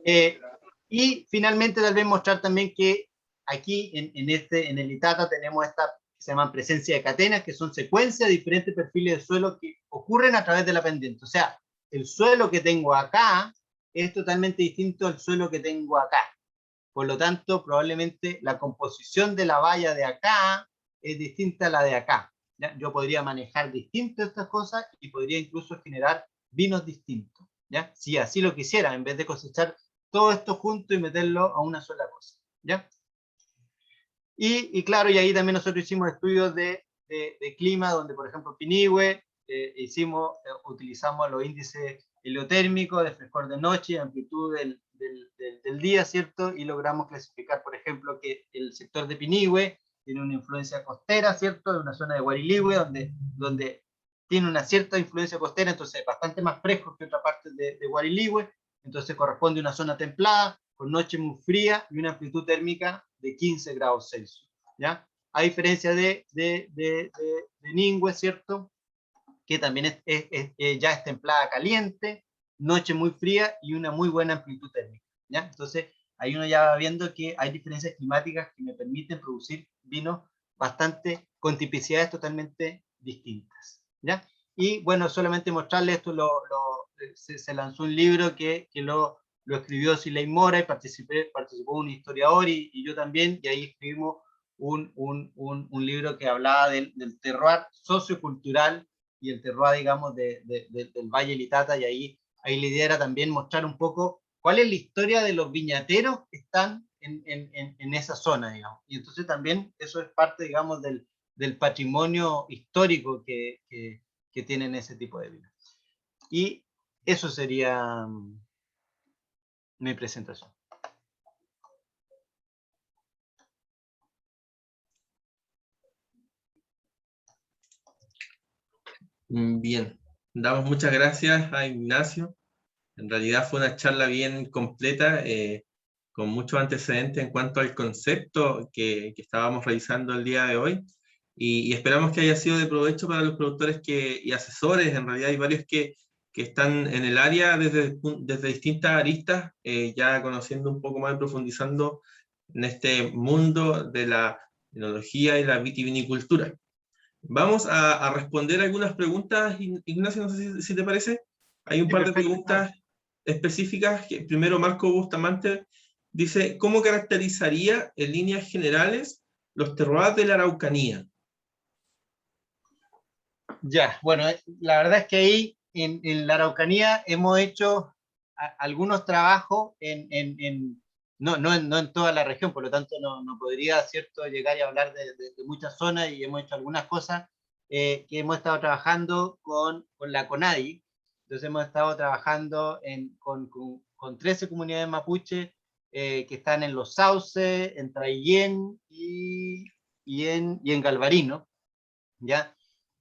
Eh, y finalmente tal vez mostrar también que aquí en el ITATA tenemos esta que se llaman presencia de catenas, que son secuencias de diferentes perfiles de suelo que ocurren a través de la pendiente. O sea, el suelo que tengo acá es totalmente distinto al suelo que tengo acá. Por lo tanto, probablemente la composición de la valla de acá es distinta a la de acá, ¿ya? Yo podría manejar distintas estas cosas y podría incluso generar vinos distintos, ¿ya? Si así lo quisiera, en vez de cosechar todo esto junto y meterlo a una sola cosa, ¿ya? Y claro, y ahí también nosotros hicimos estudios de clima, donde por ejemplo Pinihue, utilizamos los índices heliotérmicos de frescor de noche y amplitud del día, ¿cierto? Y logramos clasificar, por ejemplo, que el sector de Pinihue tiene una influencia costera, ¿cierto? De una zona de Guarilihue, donde tiene una cierta influencia costera, entonces es bastante más fresco que otra parte de Guarilihue, entonces corresponde a una zona templada, con noche muy fría y una amplitud térmica de 15 grados Celsius, ¿ya? A diferencia de Ningüe, ¿cierto? Que también ya es templada caliente, noche muy fría y una muy buena amplitud térmica, ¿ya? Entonces, ahí uno ya va viendo que hay diferencias climáticas que me permiten producir vinos bastante, con tipicidades totalmente distintas, ¿ya? Y bueno, solamente mostrarles esto, se lanzó un libro que lo escribió Siley Mora y participó un historiador y yo también, y ahí escribimos un libro que hablaba del terroir sociocultural y el terroir, digamos, del Valle Litata, y ahí la idea era también mostrar un poco cuál es la historia de los viñateros que están en esa zona, digamos. Y entonces también eso es parte, digamos, del patrimonio histórico que tienen ese tipo de vinos. Y eso sería mi presentación. Bien, damos muchas gracias a Ignacio. En realidad fue una charla bien completa, con muchos antecedentes en cuanto al concepto que estábamos revisando el día de hoy, y esperamos que haya sido de provecho para los productores y asesores. En realidad hay varios que están en el área desde distintas aristas, ya conociendo un poco más y profundizando en este mundo de la enología y la vitivinicultura. Vamos a responder algunas preguntas, Ignacio, no sé si te parece. Hay un Sí, par de perfecto. preguntas específicas. Primero, Marco Bustamante dice, ¿cómo caracterizaría en líneas generales los terroirs de la Araucanía? Ya, bueno, la verdad es que ahí en la Araucanía hemos hecho algunos trabajos no en toda la región, por lo tanto no podría, ¿cierto?, llegar y hablar de muchas zonas, y hemos hecho algunas cosas que hemos estado trabajando con la CONADI. Entonces hemos estado trabajando con 13 comunidades mapuche que están en Los Sauces, en Traillén y en Galvarino, ¿ya?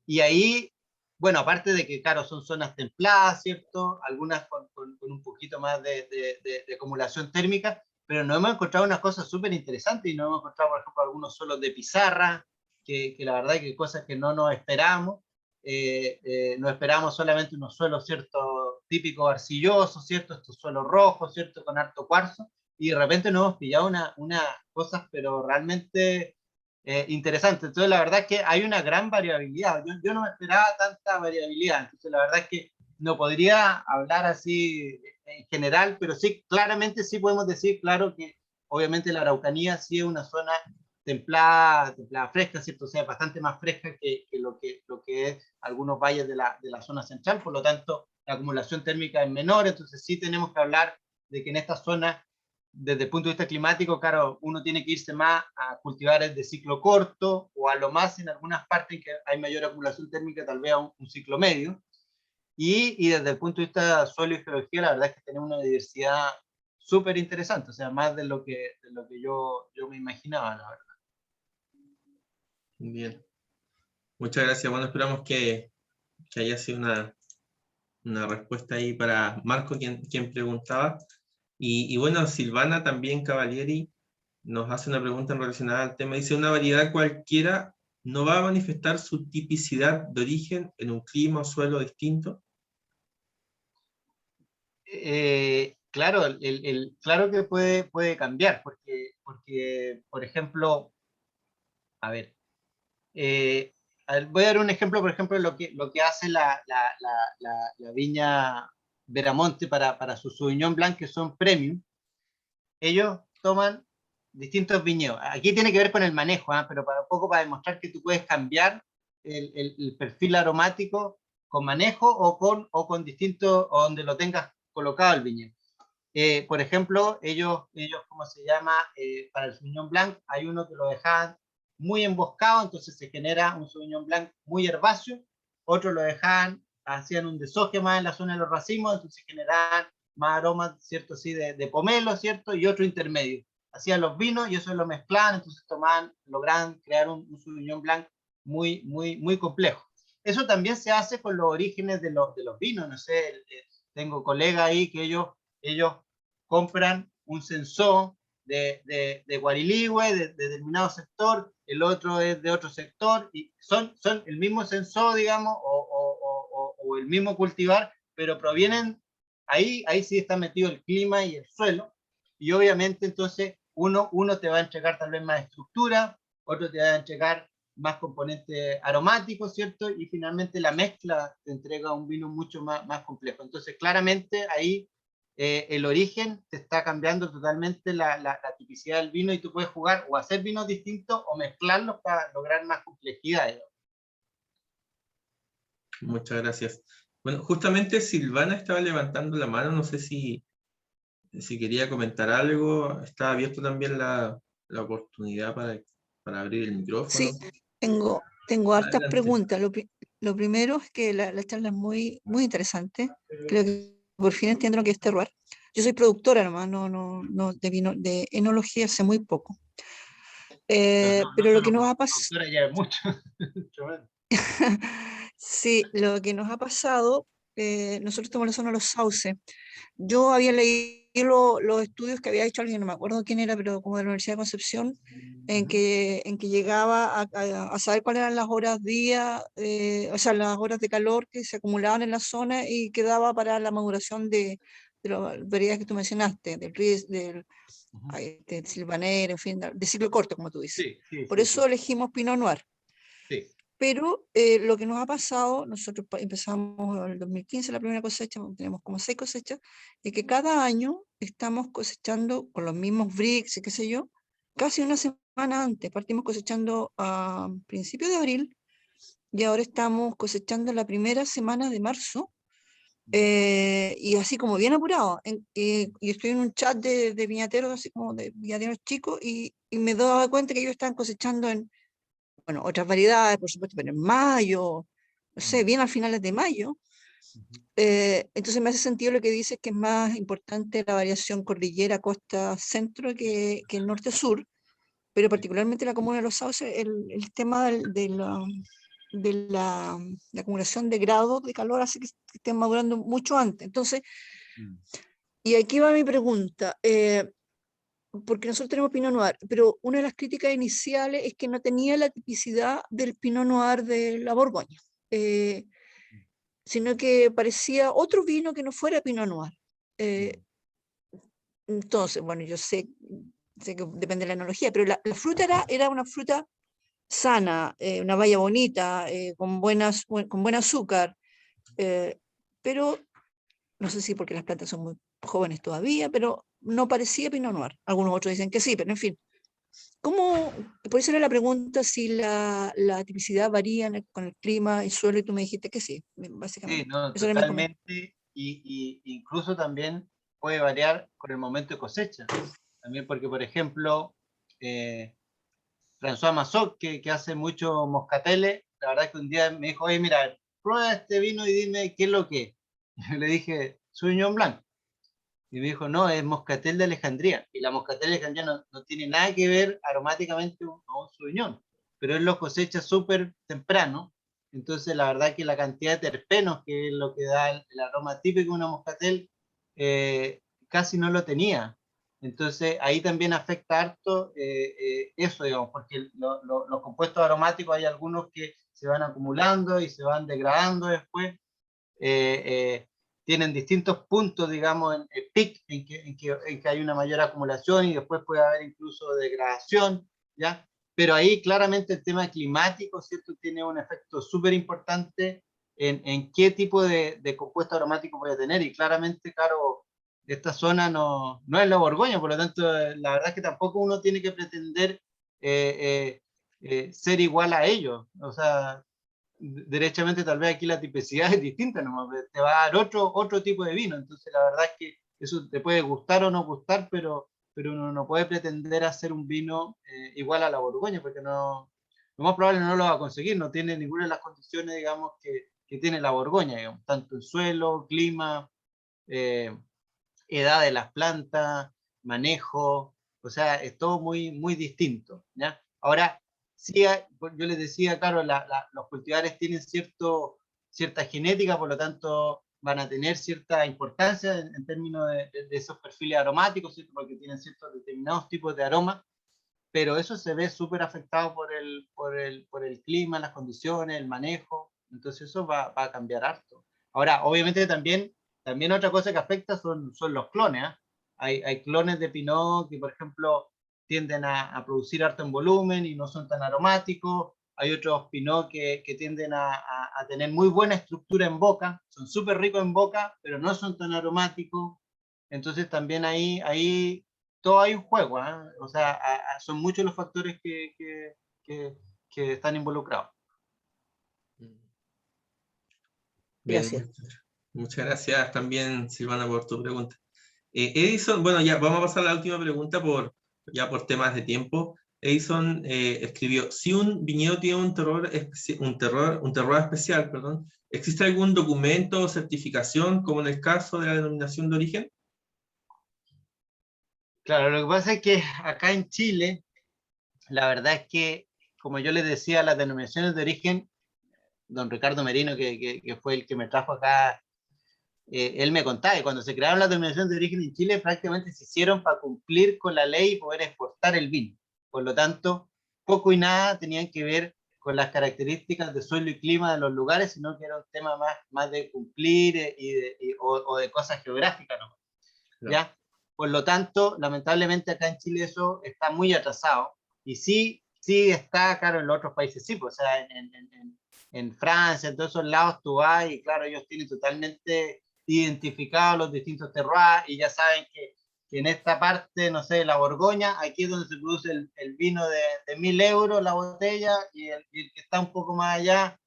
Y ahí, bueno, aparte de que, claro, son zonas templadas, ¿cierto? Algunas con un poquito más de acumulación térmica, pero nos hemos encontrado unas cosas súper interesantes, y nos hemos encontrado, por ejemplo, algunos suelos de pizarra, que la verdad que cosas que no nos esperamos. No esperamos solamente unos suelos, ¿cierto?, típicos arcillosos, ¿cierto?, estos suelos rojos, ¿cierto?, con harto cuarzo, y de repente nos hemos pillado unas cosas, pero realmente interesante. Entonces, la verdad es que hay una gran variabilidad. Yo no me esperaba tanta variabilidad. Entonces, la verdad es que no podría hablar así en general, pero sí, claramente sí podemos decir, claro, que obviamente la Araucanía sí es una zona templada fresca, ¿cierto? O sea, bastante más fresca que lo que es algunos valles de la zona central. Por lo tanto, la acumulación térmica es menor. Entonces, sí tenemos que hablar de que en esta zona, desde el punto de vista climático, claro, uno tiene que irse más a cultivares de ciclo corto, o a lo más en algunas partes en que hay mayor acumulación térmica, tal vez a un ciclo medio. Y desde el punto de vista suelo y geología, la verdad es que tenemos una diversidad súper interesante, o sea, más de lo que yo me imaginaba, la verdad. Bien, muchas gracias. Bueno, esperamos que haya sido una respuesta ahí para Marco, quien preguntaba. Y bueno, Silvana también Cavalieri nos hace una pregunta relacionada al tema. Dice, ¿una variedad cualquiera no va a manifestar su tipicidad de origen en un clima o suelo distinto? Claro, claro que puede cambiar, porque, por ejemplo, a ver, voy a dar un ejemplo, por ejemplo, lo que hace la viña Veramonte para su Sauvignon Blanc, que son premium. Ellos toman distintos viñedos. Aquí tiene que ver con el manejo, pero para un poco para demostrar que tú puedes cambiar el perfil aromático con manejo, o con distintos, o donde lo tengas colocado el viñedo. Por ejemplo, ellos, ¿cómo se llama? Para el Sauvignon Blanc hay uno que lo dejaban muy emboscado, entonces se genera un Sauvignon Blanc muy herbáceo. Otro lo dejaban, hacían un desoje más en la zona de los racimos, entonces generaban más aromas, ¿cierto? Sí, de pomelo, ¿cierto? Y otro intermedio. Hacían los vinos y eso lo mezclaban, entonces lograban crear un Sauvignon Blanc muy, muy, muy complejo. Eso también se hace con los orígenes de los vinos, no sé, tengo colegas ahí que ellos compran un sensor de Guariligüe, de determinado sector, el otro es de otro sector, y son el mismo sensor, digamos, o el mismo cultivar, pero provienen, ahí sí está metido el clima y el suelo, y obviamente entonces uno te va a entregar tal vez más estructura, otro te va a entregar más componentes aromáticos, ¿cierto? Y finalmente la mezcla te entrega un vino mucho más complejo. Entonces, claramente ahí el origen te está cambiando totalmente la tipicidad del vino, y tú puedes jugar o hacer vinos distintos o mezclarlos para lograr más complejidad. Muchas gracias. Bueno, justamente Silvana estaba levantando la mano, no sé si quería comentar algo. Está abierto también la oportunidad para abrir el micrófono. Sí, tengo hartas Adelante. preguntas. Lo primero es que la charla es muy, muy interesante. Creo que por fin entiendo lo que es terroir. Yo soy productora nomás, no de vino, de enología sé muy poco. Pero lo que nos ha pasado, Doctora, ya es mucho. Sí, lo que nos ha pasado, nosotros estamos en la zona de los sauces. Yo había leído los estudios que había hecho alguien, no me acuerdo quién era, pero como de la Universidad de Concepción, Ujú. en que llegaba a saber cuáles eran las horas día, o sea, las horas de calor que se acumulaban en la zona y que daba para la maduración de las variedades que tú mencionaste, del Ujú. del Silvaner, en fin, de ciclo corto, como tú dices. Sí, sí, Por sí, eso sí, elegimos Pinot Noir. sí. Pero lo que nos ha pasado, nosotros empezamos en el 2015 la primera cosecha, tenemos como 6 cosechas, es que cada año estamos cosechando con los mismos bricks y qué sé yo, casi una semana antes. Partimos cosechando a principios de abril y ahora estamos cosechando la primera semana de marzo, y así como bien apurado. Y estoy en un chat de viñateros, así como de viñateros chicos, y me doy cuenta que ellos están cosechando en, bueno, otras variedades, por supuesto, pero en mayo, no sé, bien a finales de mayo. Ujú. Entonces me hace sentido lo que dices, que es más importante la variación cordillera, costa, centro que norte-sur, pero Sí. particularmente la comuna de los Sauces, el tema la acumulación de grados de calor hace que estén madurando mucho antes. Entonces, Mm. y aquí va mi pregunta. Porque nosotros tenemos Pinot Noir, pero una de las críticas iniciales es que no tenía la tipicidad del Pinot Noir de la Borgoña, eh, sino que parecía otro vino que no fuera Pinot Noir. Mm. Eh, entonces, bueno, yo sé que depende de la enología, pero la fruta era una fruta sana, una baya bonita, con buen azúcar, eh, pero no sé si porque las plantas son muy jóvenes todavía, pero no parecía Pinot Noir. Algunos otros dicen que sí, pero en fin. ¿Cómo, por eso era la pregunta si la tipicidad varía con el clima, el suelo, y tú me dijiste que sí, Sí, básicamente. no, Eso era mi comentario. totalmente. Y incluso también puede variar con el momento de cosecha. También porque, por ejemplo, eh, François Massot, que hace mucho moscateles, la verdad es que un día me dijo, oye, mira, prueba este vino y dime qué es lo que es. Y le dije, Sauvignon Blanc. Y me dijo, no, es moscatel de Alejandría. Y la moscatel de Alejandría no tiene nada que ver aromáticamente a un Sauvignon, pero él lo cosecha súper temprano. Entonces, la verdad que la cantidad de terpenos, que es lo que da el aroma típico de una moscatel, eh, casi no lo tenía. Entonces, ahí también afecta harto eso, digamos, porque los compuestos aromáticos hay algunos que se van acumulando y se van degradando después. eh, eh, Tienen distintos puntos, digamos, en peak, en que hay una mayor acumulación y después puede haber incluso degradación, ¿ya? Pero ahí claramente el tema climático, ¿cierto? Tiene un efecto súper importante en qué tipo de compuesto aromático puede tener, y claramente, claro, esta zona no es la Borgoña, por lo tanto, la verdad es que tampoco uno tiene que pretender ser igual a ellos, o sea, derechamente tal vez aquí la tipicidad es distinta, ¿no? Te va a dar otro tipo de vino, entonces la verdad es que eso te puede gustar o no gustar, pero uno no puede pretender hacer un vino igual a la Borgoña, porque no, lo más probable no lo va a conseguir, no tiene ninguna de las condiciones, digamos, que tiene la Borgoña, digamos, tanto en suelo, clima, eh, edad de las plantas, manejo, o sea, es todo muy distinto, ¿ya? Ahora, sí, yo les decía, claro, los cultivares tienen cierta genética, por lo tanto van a tener cierta importancia en términos de esos perfiles aromáticos, ¿cierto? Porque tienen ciertos determinados tipos de aromas, pero eso se ve súper afectado por el clima, las condiciones, el manejo, entonces eso va a cambiar harto. Ahora, obviamente también otra cosa que afecta son los clones, ¿eh? Hay clones de Pinot que, por ejemplo, tienden a producir harto en volumen y no son tan aromáticos. Hay otros Pinot que tienden a tener muy buena estructura en boca, son súper ricos en boca, pero no son tan aromáticos. Entonces también ahí todo hay un juego, ¿eh? O sea, son muchos los factores que, que están involucrados. Bien, Gracias. muchas gracias también, Silvana, por tu pregunta. Edison, bueno, ya vamos a pasar a la última pregunta ya por temas de tiempo. Edison escribió, si un viñedo tiene un terroir especial, perdón, ¿existe algún documento o certificación, como en el caso de la denominación de origen? Claro, lo que pasa es que acá en Chile, la verdad es que, como yo les decía, las denominaciones de origen don Ricardo Merino, que fue el que me trajo acá, él me contaba que cuando se crearon las denominaciones de origen en Chile, prácticamente se hicieron para cumplir con la ley y poder exportar el vino. Por lo tanto, poco y nada tenían que ver con las características de suelo y clima de los lugares, sino que era un tema más de cumplir o de cosas geográficas, ¿no? ¿Ya? Por lo tanto, lamentablemente acá en Chile eso está muy atrasado. Y sí está, claro, en los otros países sí, pues, o sea, en Francia, en todos esos lados tú vas y claro, ellos tienen totalmente identificados los distintos terroirs y ya saben que en esta parte, no sé, la Borgoña, aquí es donde se produce el vino de 1.000 euros la botella y el que está un poco más allá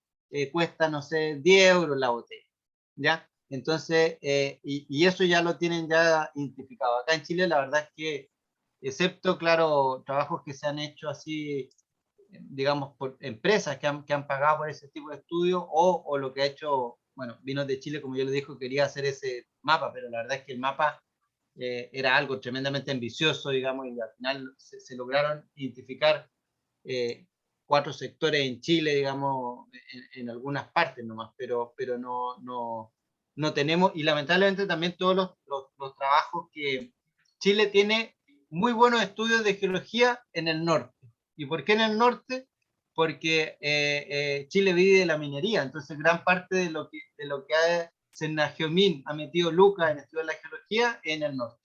cuesta, no sé, 10 euros la botella, ¿ya? Entonces, y eso ya lo tienen ya identificado. Acá en Chile la verdad es que, excepto, claro, trabajos que se han hecho así, digamos, por empresas que han pagado por ese tipo de estudios, o lo que ha hecho, bueno, Vinos de Chile, como yo les dije, quería hacer ese mapa, pero la verdad es que el mapa era algo tremendamente ambicioso, digamos, y al final se lograron identificar 4 sectores en Chile, digamos, en algunas partes nomás, pero no tenemos, y lamentablemente también todos los trabajos que Chile tiene muy buenos estudios de geología en el norte. ¿Y por qué en el norte? Porque Chile vive de la minería, entonces gran parte de lo que ha Senageomin ha metido Lucas en estudiar la geología en el norte.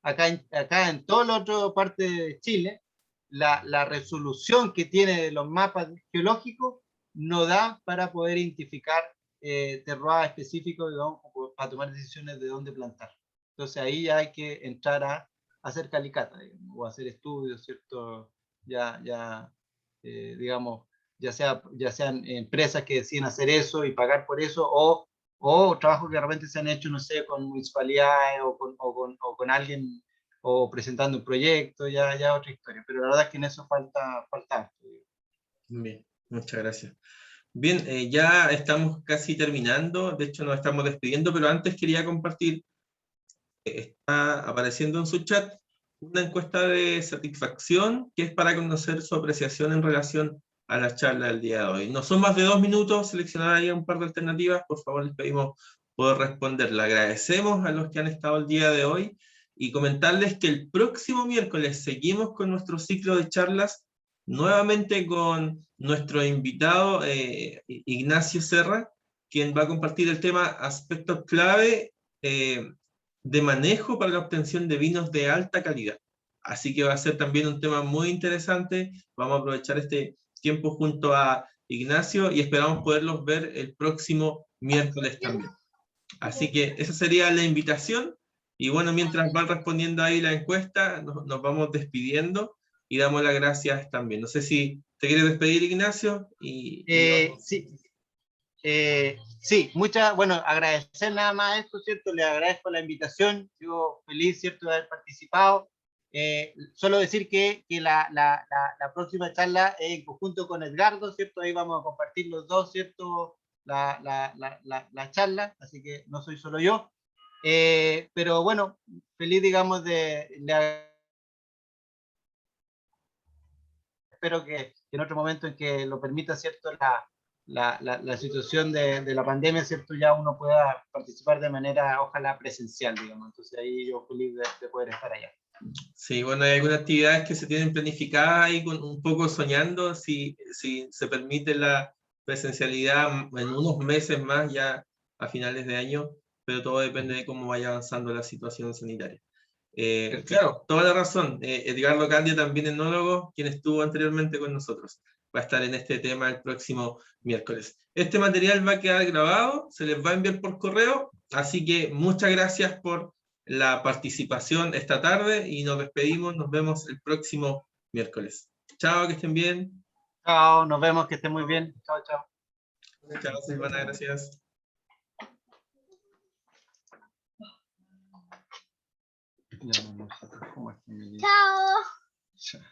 Acá en toda la otra parte de Chile, la resolución que tiene de los mapas geológicos no da para poder identificar terroirs específicos, digamos, para tomar decisiones de dónde plantar. Entonces ahí ya hay que entrar a hacer calicata, digamos, o hacer estudios, ¿cierto? Digamos, ya sean empresas que deciden hacer eso y pagar por eso, o trabajos que de repente se han hecho, no sé, con municipalidades o con alguien, o presentando un proyecto, ya otra historia. Pero la verdad es que en eso falta harto. Bien, muchas gracias. Bien, ya estamos casi terminando, de hecho nos estamos despidiendo, pero antes quería compartir, está apareciendo en su chat, una encuesta de satisfacción que es para conocer su apreciación en relación a la charla del día de hoy. No son más de 2 minutos, seleccionar ahí un par de alternativas, por favor les pedimos poder responder. Le agradecemos a los que han estado el día de hoy y comentarles que el próximo miércoles seguimos con nuestro ciclo de charlas, nuevamente con nuestro invitado Ignacio Serra, quien va a compartir el tema aspectos clave de manejo para la obtención de vinos de alta calidad. Así que va a ser también un tema muy interesante. Vamos a aprovechar este tiempo junto a Ignacio y esperamos poderlos ver el próximo miércoles también. Así que esa sería la invitación. Y bueno, mientras van respondiendo ahí la encuesta, nos vamos despidiendo y damos las gracias también. No sé si te quieres despedir, Ignacio. Sí, bueno, agradecer nada más esto, ¿cierto? Le agradezco la invitación, yo feliz, ¿cierto?, de haber participado. Solo decir que la próxima charla es en conjunto con Edgardo, ¿cierto? Ahí vamos a compartir los dos, ¿cierto?, la charla, así que no soy solo yo. Pero bueno, feliz, digamos, espero que en otro momento en que lo permita, ¿cierto?, la situación de la pandemia, ¿cierto?, ya uno pueda participar de manera, ojalá, presencial, digamos. Entonces ahí yo feliz de poder estar allá. Sí, bueno, hay algunas actividades que se tienen planificadas ahí, un poco soñando, si se permite la presencialidad en unos meses más, ya a finales de año, pero todo depende de cómo vaya avanzando la situación sanitaria. Claro, toda la razón. Edgardo Candia, también etnólogo, quien estuvo anteriormente con nosotros, va a estar en este tema el próximo miércoles. Este material va a quedar grabado, se les va a enviar por correo, así que muchas gracias por la participación esta tarde y nos despedimos, nos vemos el próximo miércoles. Chao, que estén bien. Chao, nos vemos, que estén muy bien. Chao, chao. Chao, Silvana, gracias. Chao.